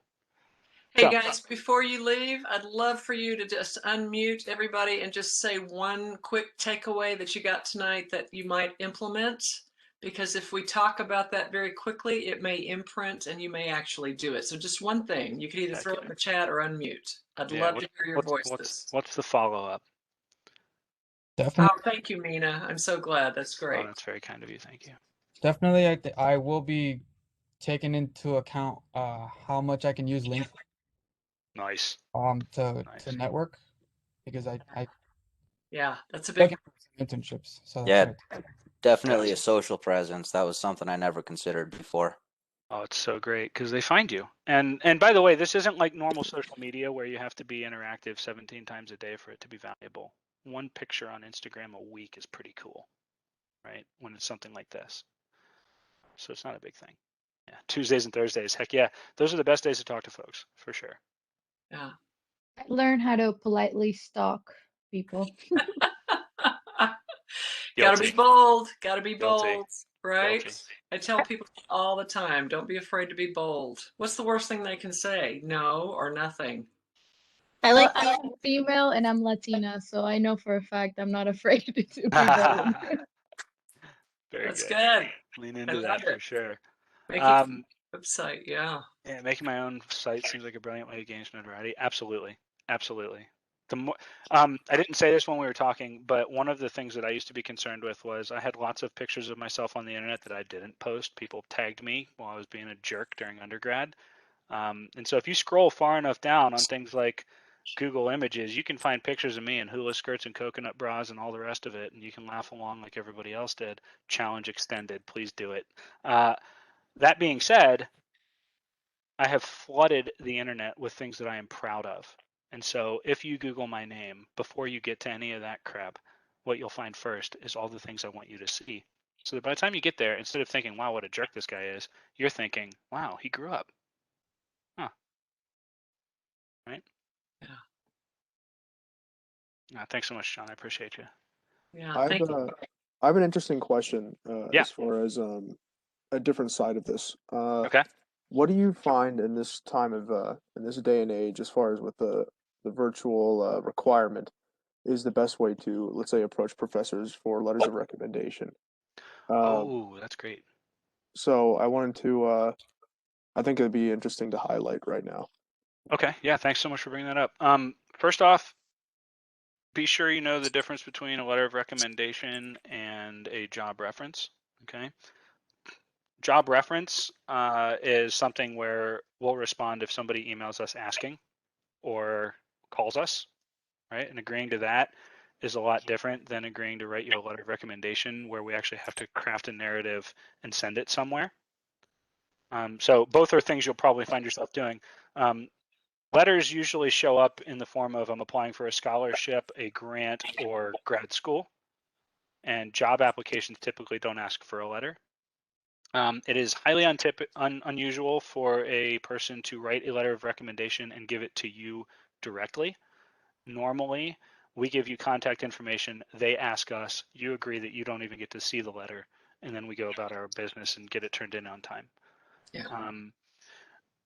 Speaker 1: Hey guys, before you leave, I'd love for you to just unmute everybody and just say one quick takeaway that you got tonight that you might implement. Because if we talk about that very quickly, it may imprint and you may actually do it. So just one thing. You could either throw it in the chat or unmute. I'd love to hear your voices.
Speaker 2: What's the follow-up?
Speaker 4: Definitely.
Speaker 1: Oh, thank you, Mina. I'm so glad. That's great.
Speaker 2: Oh, that's very kind of you. Thank you.
Speaker 4: Definitely, I will be taking into account how much I can use LinkedIn
Speaker 2: Nice.
Speaker 4: to network, because I
Speaker 1: yeah, that's a big
Speaker 4: internships. So that's
Speaker 5: Yeah,
Speaker 4: right.
Speaker 5: definitely a social presence. That was something I never considered before.
Speaker 2: Oh, it's so great because they find you. And by the way, this isn't like normal social media where you have to be interactive 17 times a day for it to be valuable. One picture on Instagram a week is pretty cool, right? When it's something like this. So it's not a big thing. Yeah, Tuesdays and Thursdays, heck yeah, those are the best days to talk to folks, for sure.
Speaker 1: Yeah.
Speaker 6: Learn how to politely stalk people.
Speaker 1: Gotta be bold. Gotta be
Speaker 2: Guilty.
Speaker 1: bold, right?
Speaker 2: Guilty.
Speaker 1: I tell people all the time, don't be afraid to be bold. What's the worst thing they can say? No or nothing.
Speaker 6: I'm female and I'm Latina, so I know for a fact I'm not afraid to be bold.
Speaker 2: Very
Speaker 1: That's
Speaker 2: good.
Speaker 1: good.
Speaker 2: Lean into
Speaker 1: I
Speaker 2: that
Speaker 1: love
Speaker 2: for
Speaker 1: it.
Speaker 2: sure.
Speaker 1: Make it website, yeah.
Speaker 2: Yeah, making my own site seems like a brilliant way to gain notoriety. Absolutely, absolutely. The more, I didn't say this when we were talking, but one of the things that I used to be concerned with was I had lots of pictures of myself on the internet that I didn't post. People tagged me while I was being a jerk during undergrad. And so if you scroll far enough down on things like Google Images, you can find pictures of me in hula skirts and coconut bras and all the rest of it, and you can laugh along like everybody else did. Challenge extended. Please do it. That being said, I have flooded the internet with things that I am proud of. And so if you Google my name, before you get to any of that crap, what you'll find first is all the things I want you to see. So that by the time you get there, instead of thinking, wow, what a jerk this guy is, you're thinking, wow, he grew up. Huh. Right?
Speaker 1: Yeah.
Speaker 2: Thanks so much, John. I appreciate you.
Speaker 1: Yeah, thank you.
Speaker 3: I have an interesting question
Speaker 2: Yeah.
Speaker 3: as far as a different side of this.
Speaker 2: Okay.
Speaker 3: What do you find in this time of in this day and age, as far as with the virtual requirement, is the best way to, let's say, approach professors for letters of recommendation?
Speaker 2: Oh, that's great.
Speaker 3: So I wanted to, I think it'd be interesting to highlight right now.
Speaker 2: Okay. Yeah. Thanks so much for bringing that up. First off, be sure you know the difference between a letter of recommendation and a job reference. Okay. Job reference is something where we'll respond if somebody emails us asking or calls us, right? And agreeing to that is a lot different than agreeing to write you a letter of recommendation where we actually have to craft a narrative and send it somewhere. So both are things you'll probably find yourself doing. Letters usually show up in the form of I'm applying for a scholarship, a grant, or grad school. And job applications typically don't ask for a letter. It is highly unusual for a person to write a letter of recommendation and give it to you directly. Normally, we give you contact information, they ask us, you agree that you don't even get to see the letter, and then we go about our business and get it turned in on time.
Speaker 1: Yeah.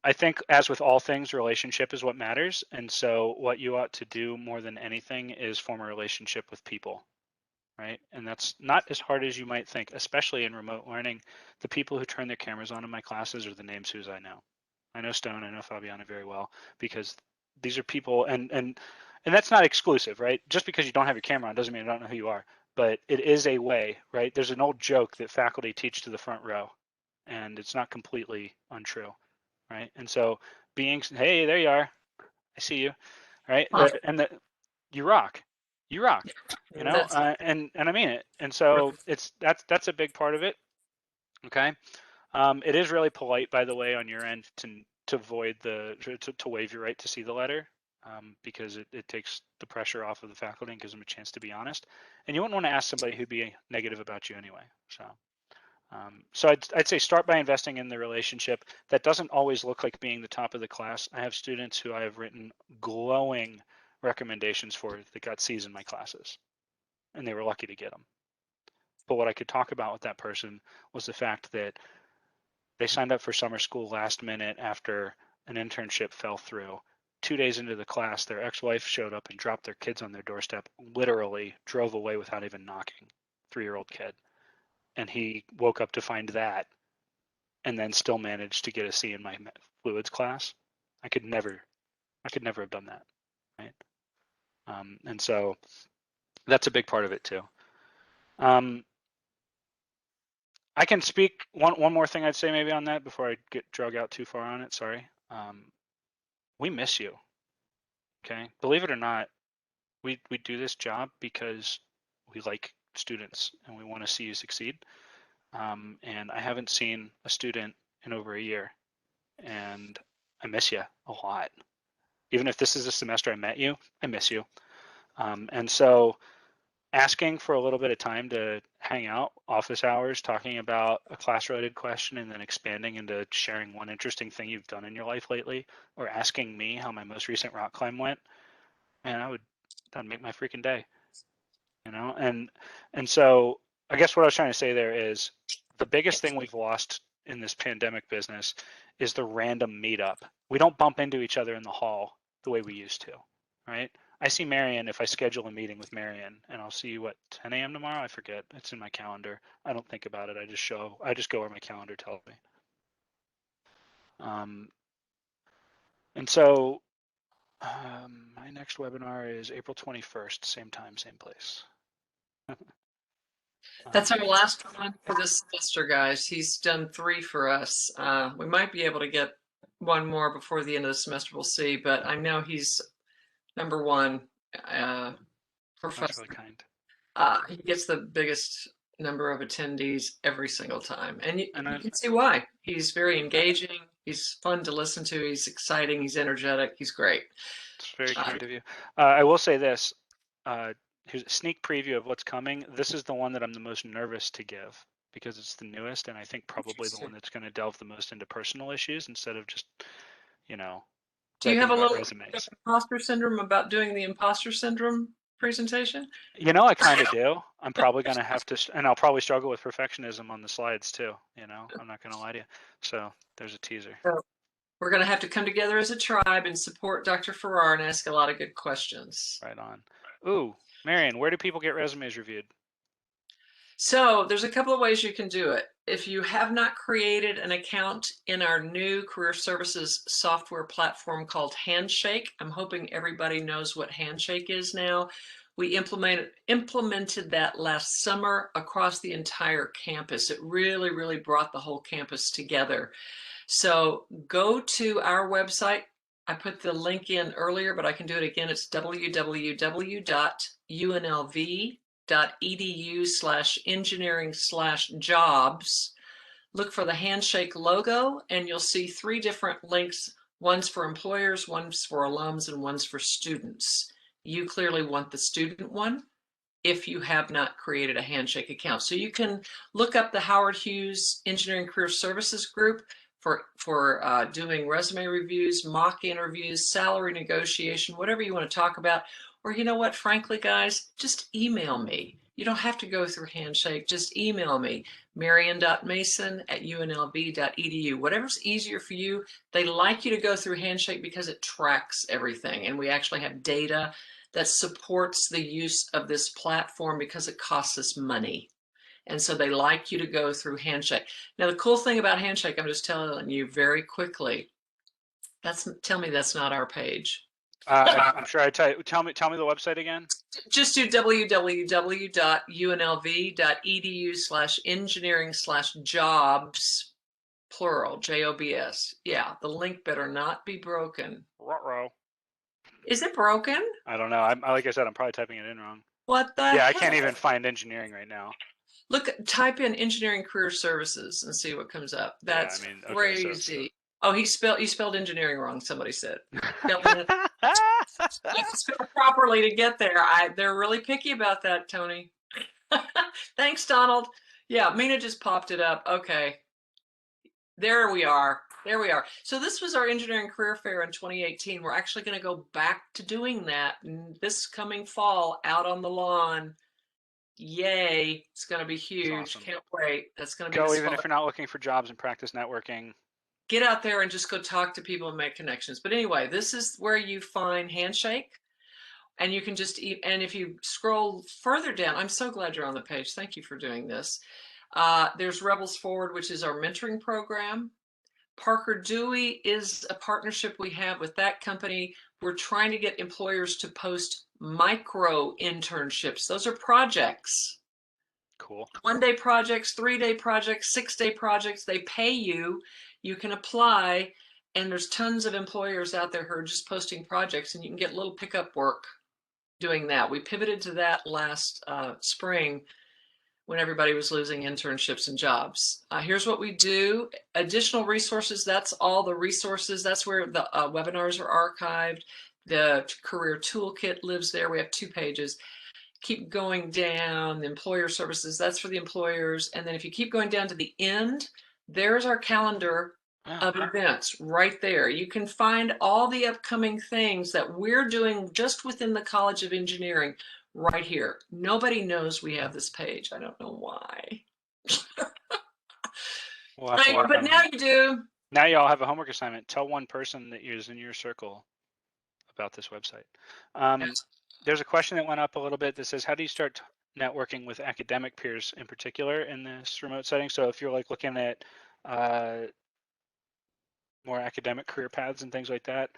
Speaker 2: I think, as with all things, relationship is what matters. And so what you ought to do more than anything is form a relationship with people, right? And that's not as hard as you might think, especially in remote learning. The people who turn their cameras on in my classes are the names whose I know. I know Stone, I know Fabiana very well, because these are people, and that's not exclusive, right? Just because you don't have your camera on doesn't mean I don't know who you are, but it is a way, right? There's an old joke that faculty teach to the front row, and it's not completely untrue, right? And so being, hey, there you are, I see you, right? And you rock, you rock, you know, and I mean it. And so that's a big part of it. Okay. It is really polite, by the way, on your end to avoid to waive your right to see the letter. because it takes the pressure off of the faculty and gives them a chance to be honest. And you wouldn't want to ask somebody who'd be negative about you anyway. So I'd say start by investing in the relationship. That doesn't always look like being the top of the class. I have students who I have written glowing recommendations for that got C's in my classes, and they were lucky to get them. But what I could talk about with that person was the fact that they signed up for summer school last minute after an internship fell through. 2 days into the class, their ex-wife showed up and dropped their kids on their doorstep, literally drove away without even knocking, 3-year-old kid. And he woke up to find that and then still managed to get a C in my fluids class. I could never have done that, right? And so that's a big part of it too. I can speak one more thing I'd say maybe on that before I get drug out too far on it. Sorry. We miss you. Okay. Believe it or not, we do this job because we like students and we want to see you succeed. And I haven't seen a student in over a year, and I miss you a lot. Even if this is the semester I met you, I miss you. And so asking for a little bit of time to hang out, office hours, talking about a class-related question, and then expanding into sharing one interesting thing you've done in your life lately, or asking me how my most recent rock climb went, man, that'd make my freaking day, you know? And so I guess what I was trying to say there is the biggest thing we've lost in this pandemic business is the random meetup. We don't bump into each other in the hall the way we used to, right? I see Marion if I schedule a meeting with Marion, and I'll see you at 10 a.m. tomorrow. I forget. It's in my calendar. I don't think about it. I just go where my calendar tells me. And so my next webinar is April 21st, same time, same place.
Speaker 1: That's our last one for this semester, guys. He's done 3 for us. We might be able to get one more before the end of the semester. We'll see, but I know he's number 1 professor.
Speaker 2: That's really kind.
Speaker 1: He gets the biggest number of attendees every single time. And you can see why. He's very engaging. He's fun to listen to. He's exciting. He's energetic. He's great.
Speaker 2: It's very kind of you. I will say this. Here's a sneak preview of what's coming. This is the one that I'm the most nervous to give because it's the newest, and I think probably the one that's going to delve the most into personal issues instead of just, you know,
Speaker 1: do you have a little
Speaker 2: resumes.
Speaker 1: imposter syndrome about doing the imposter syndrome presentation?
Speaker 2: You know, I kind of do. I'm probably going to have to, and I'll probably struggle with perfectionism on the slides too. You know, I'm not going to lie to you. So there's a teaser.
Speaker 1: So we're going to have to come together as a tribe and support Dr. Ferrar and ask a lot of good questions.
Speaker 2: Right on. Ooh, Marion, where do people get resumes reviewed?
Speaker 1: So there's a couple of ways you can do it. If you have not created an account in our new career services software platform called Handshake, I'm hoping everybody knows what Handshake is now. We implemented that last summer across the entire campus. It really, really brought the whole campus together. So go to our website. I put the link in earlier, but I can do it again. It's www.unlv.edu/engineering/jobs. Look for the Handshake logo, and you'll see 3 different links. One's for employers, one's for alums, and one's for students. You clearly want the student one if you have not created a Handshake account. So you can look up the Howard Hughes Engineering Career Services group for doing resume reviews, mock interviews, salary negotiation, whatever you want to talk about. Or you know what, frankly, guys, just email me. You don't have to go through Handshake. Just email me, marion.mason@unlv.edu. Whatever's easier for you. They like you to go through Handshake because it tracks everything. And we actually have data that supports the use of this platform because it costs us money. And so they like you to go through Handshake. Now, the cool thing about Handshake, I'm just telling you very quickly, tell me that's not our page.
Speaker 2: I'm sure I tell me the website again.
Speaker 1: Just do www.unlv.edu/engineering/jobs, plural, JOBS. Yeah, the link better not be broken.
Speaker 2: Ruh-roh.
Speaker 1: Is it broken?
Speaker 2: I don't know. Like I said, I'm probably typing it in wrong.
Speaker 1: What the
Speaker 2: Yeah,
Speaker 1: heck?
Speaker 2: I can't even find engineering right now.
Speaker 1: Look, type in engineering career services and see what comes up. That's crazy. Oh, you spelled engineering wrong. Somebody said. Spelled properly to get there. They're really picky about that, Tony. Thanks, Donald. Yeah, Mina just popped it up. Okay. There we are. There we are. So this was our engineering career fair in 2018. We're actually going to go back to doing that this coming fall out on the lawn. Yay. It's going to be huge.
Speaker 2: awesome.
Speaker 1: Can't wait. That's going to be
Speaker 2: Go
Speaker 1: this
Speaker 2: even
Speaker 1: fall.
Speaker 2: if you're not looking for jobs and practice networking.
Speaker 1: Get out there and just go talk to people and make connections. But anyway, this is where you find Handshake. And you can just eat. And if you scroll further down, I'm so glad you're on the page. Thank you for doing this. There's Rebels Forward, which is our mentoring program. Parker Dewey is a partnership we have with that company. We're trying to get employers to post micro internships. Those are projects.
Speaker 2: Cool.
Speaker 1: 1-day projects, 3-day projects, 6-day projects. They pay you. You can apply. And there's tons of employers out there who are just posting projects, and you can get a little pickup work doing that. We pivoted to that last spring when everybody was losing internships and jobs. Here's what we do. Additional resources, that's all the resources. That's where the webinars are archived. The career toolkit lives there. We have 2 pages. Keep going down, the employer services, that's for the employers. And then if you keep going down to the end, there's our calendar of events right there. You can find all the upcoming things that we're doing just within the College of Engineering right here. Nobody knows we have this page. I don't know why. But now you do.
Speaker 2: Now you all have a homework assignment. Tell one person that is in your circle about this website. There's a question that went up a little bit that says, how do you start networking with academic peers in particular in this remote setting? So if you're like looking at more academic career paths and things like that,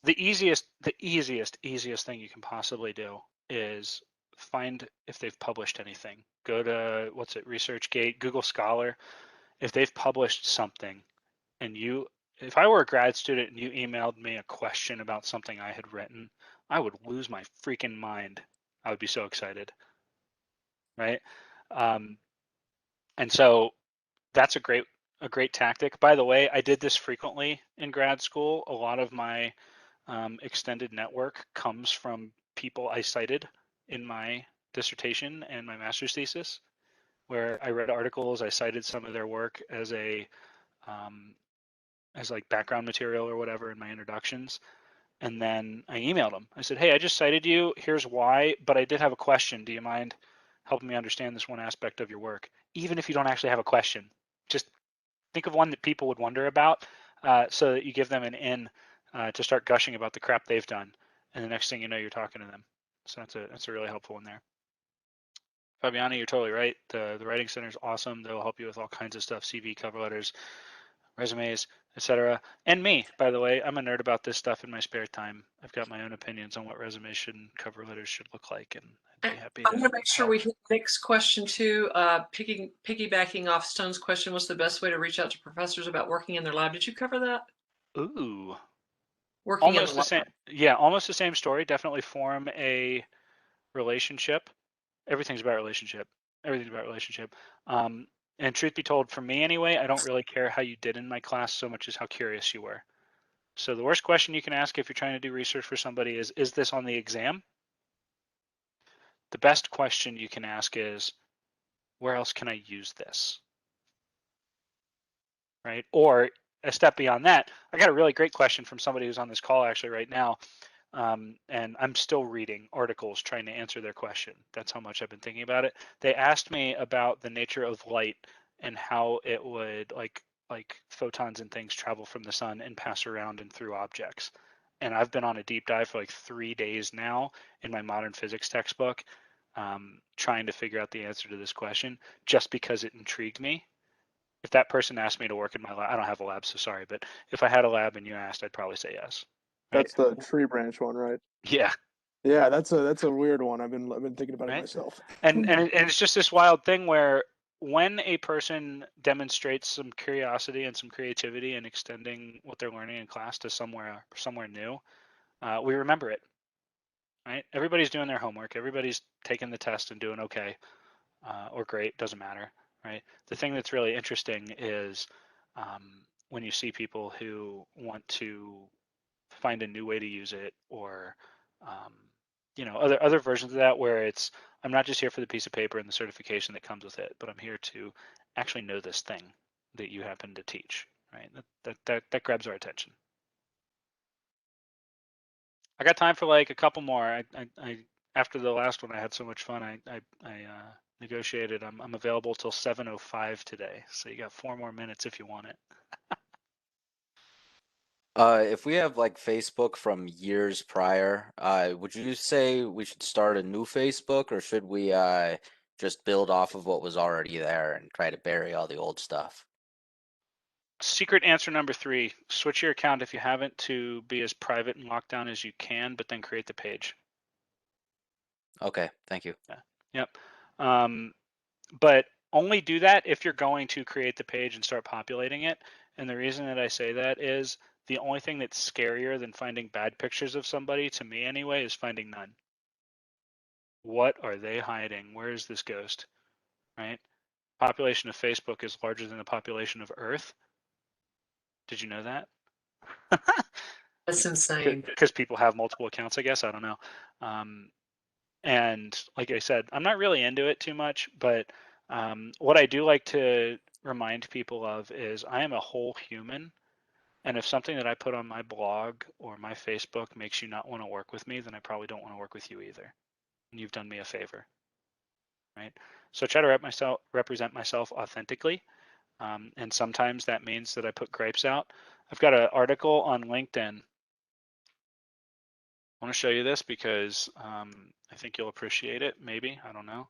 Speaker 2: the easiest thing you can possibly do is find if they've published anything. Go to, ResearchGate, Google Scholar. If they've published something, and if I were a grad student and you emailed me a question about something I had written, I would lose my freaking mind. I would be so excited, right? And so that's a great tactic. By the way, I did this frequently in grad school. A lot of my extended network comes from people I cited in my dissertation and my master's thesis, where I read articles, I cited some of their work as like background material or whatever in my introductions. And then I emailed them. I said, hey, I just cited you. Here's why, but I did have a question. Do you mind helping me understand this one aspect of your work? Even if you don't actually have a question, just think of one that people would wonder about, so that you give them an in to start gushing about the crap they've done. And the next thing you know, you're talking to them. So that's a really helpful one there. Fabiana, you're totally right. The Writing Center is awesome. They'll help you with all kinds of stuff, CV, cover letters, resumes, etc. And me, by the way, I'm a nerd about this stuff in my spare time. I've got my own opinions on what resumes and cover letters should look like, and I'd be happy.
Speaker 1: I'm going to make sure we hit Nick's question too. Piggybacking off Stone's question, what's the best way to reach out to professors about working in their lab? Did you cover that?
Speaker 2: Ooh,
Speaker 1: working
Speaker 2: almost the same. Yeah, almost the same story. Definitely form a relationship. Everything's about relationship. And truth be told, for me anyway, I don't really care how you did in my class so much as how curious you were. So the worst question you can ask if you're trying to do research for somebody is this on the exam? The best question you can ask is, where else can I use this? Right? Or a step beyond that, I got a really great question from somebody who's on this call actually right now. And I'm still reading articles trying to answer their question. That's how much I've been thinking about it. They asked me about the nature of light and how it would, like photons and things, travel from the sun and pass around and through objects. And I've been on a deep dive for like 3 days now in my modern physics textbook, trying to figure out the answer to this question just because it intrigued me. If that person asked me to work in my lab, I don't have a lab, so sorry, but if I had a lab and you asked, I'd probably say yes.
Speaker 3: That's the tree branch one, right?
Speaker 2: Yeah.
Speaker 3: Yeah, that's a weird one. I've been thinking about it myself.
Speaker 2: And it's just this wild thing where when a person demonstrates some curiosity and some creativity in extending what they're learning in class to somewhere new, we remember it. Right? Everybody's doing their homework. Everybody's taking the test and doing okay, or great. Doesn't matter. Right? The thing that's really interesting is when you see people who want to find a new way to use it, or other versions of that, where it's, I'm not just here for the piece of paper and the certification that comes with it, but I'm here to actually know this thing that you happen to teach, right? That grabs our attention. I got time for like a couple more. I after the last one, I had so much fun. I negotiated. I'm available till 7:05 today, so you got 4 more minutes if you want it.
Speaker 5: If we have like Facebook from years prior, would you say we should start a new Facebook, or should we just build off of what was already there and try to bury all the old stuff?
Speaker 2: Secret answer number 3, switch your account if you haven't to be as private and locked down as you can, but then create the page.
Speaker 5: Okay, thank you.
Speaker 2: Yeah. Yep. But only do that if you're going to create the page and start populating it. And the reason that I say that is the only thing that's scarier than finding bad pictures of somebody, to me anyway, is finding none. What are they hiding? Where is this ghost? Right? Population of Facebook is larger than the population of Earth. Did you know that?
Speaker 1: That's insane.
Speaker 2: Because people have multiple accounts, I guess. I don't know. And like I said, I'm not really into it too much, but what I do like to remind people of is I am a whole human. And if something that I put on my blog or my Facebook makes you not want to work with me, then I probably don't want to work with you either. And you've done me a favor, right? So I try to represent myself authentically. And sometimes that means that I put gripes out. I've got an article on LinkedIn. I want to show you this because I think you'll appreciate it. Maybe, I don't know.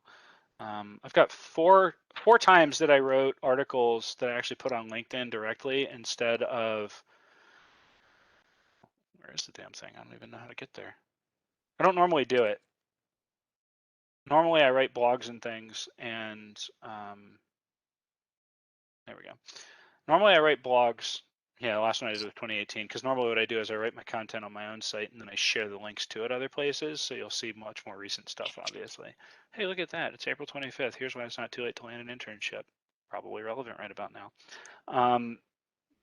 Speaker 2: I've got four times that I wrote articles that I actually put on LinkedIn directly instead of, where is the damn thing? I don't even know how to get there. I don't normally do it. Normally I write blogs and things, and there we go. Normally I write blogs. Yeah, the last one I did was 2018, because normally what I do is I write my content on my own site and then I share the links to it other places, so you'll see much more recent stuff, obviously. Hey, look at that. It's April 25th. Here's why it's not too late to land an internship. Probably relevant right about now.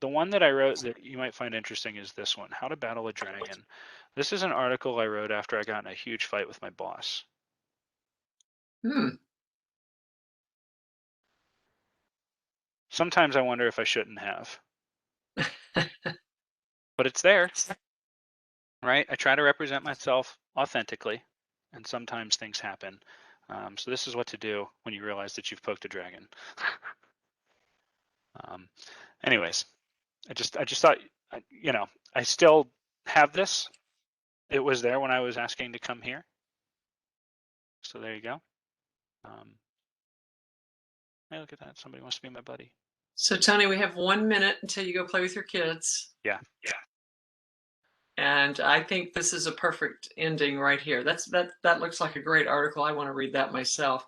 Speaker 2: The one that I wrote that you might find interesting is this one, How to Battle a Dragon. This is an article I wrote after I got in a huge fight with my boss. Sometimes I wonder if I shouldn't have. But it's there, right? I try to represent myself authentically, and sometimes things happen. So this is what to do when you realize that you've poked a dragon. Anyways, I just thought, I still have this. It was there when I was asking to come here. So there you go. Hey, look at that. Somebody wants to be my buddy.
Speaker 1: So Tony, we have 1 minute until you go play with your kids.
Speaker 2: Yeah.
Speaker 1: And I think this is a perfect ending right here. That looks like a great article. I want to read that myself.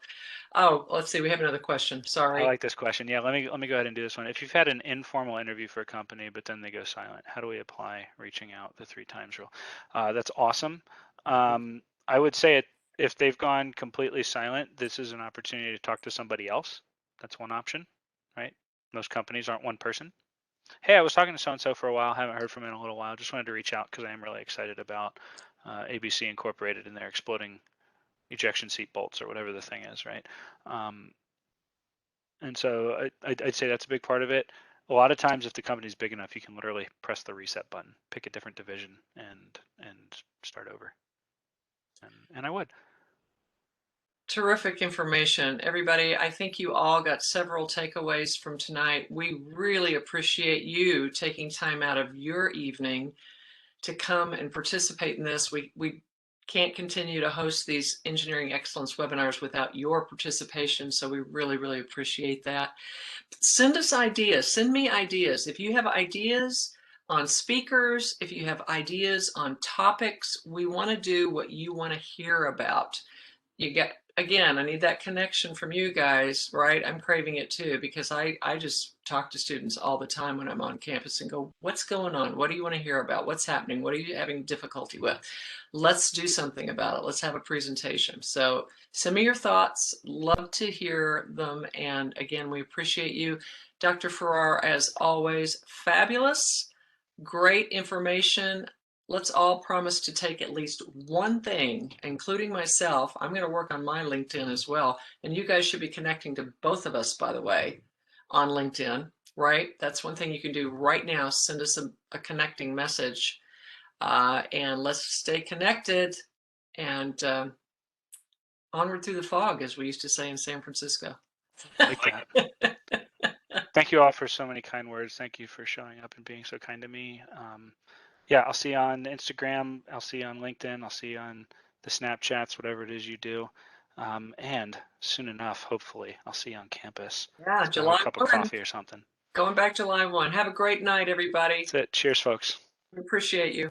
Speaker 1: Oh, let's see. We have another question. Sorry.
Speaker 2: I like this question. Yeah, let me go ahead and do this one. If you've had an informal interview for a company, but then they go silent, how do we apply reaching out, the 3 times rule? That's awesome. I would say if they've gone completely silent, this is an opportunity to talk to somebody else. That's one option, right? Most companies aren't one person. Hey, I was talking to so-and-so for a while, haven't heard from him in a little while. Just wanted to reach out because I am really excited about ABC Incorporated and their exploding ejection seat bolts or whatever the thing is, right? And so I'd say that's a big part of it. A lot of times if the company's big enough, you can literally press the reset button, pick a different division and start over. And I would.
Speaker 1: Terrific information. Everybody, I think you all got several takeaways from tonight. We really appreciate you taking time out of your evening to come and participate in this. We can't continue to host these engineering excellence webinars without your participation, so we really, really appreciate that. Send us ideas. Send me ideas. If you have ideas on speakers, if you have ideas on topics, we want to do what you want to hear about. You get again, I need that connection from you guys, right? I'm craving it too, because I just talk to students all the time when I'm on campus and go, what's going on? What do you want to hear about? What's happening? What are you having difficulty with? Let's do something about it. Let's have a presentation. So send me your thoughts. Love to hear them. And again, we appreciate you. Dr. Ferrar, as always, fabulous, great information. Let's all promise to take at least one thing, including myself. I'm going to work on my LinkedIn as well. And you guys should be connecting to both of us, by the way, on LinkedIn, right? That's one thing you can do right now. Send us a connecting message, and let's stay connected and onward through the fog, as we used to say in San Francisco.
Speaker 2: Like that. Thank you all for so many kind words. Thank you for showing up and being so kind to me. Yeah, I'll see you on Instagram. I'll see you on LinkedIn. I'll see you on the Snapchats, whatever it is you do. And soon enough, hopefully, I'll see you on campus.
Speaker 1: Yeah,
Speaker 2: Have
Speaker 1: July
Speaker 2: a cup
Speaker 1: 1.
Speaker 2: of coffee or something.
Speaker 1: Going back July 1. Have a great night, everybody.
Speaker 2: That's it. Cheers, folks.
Speaker 1: We appreciate you.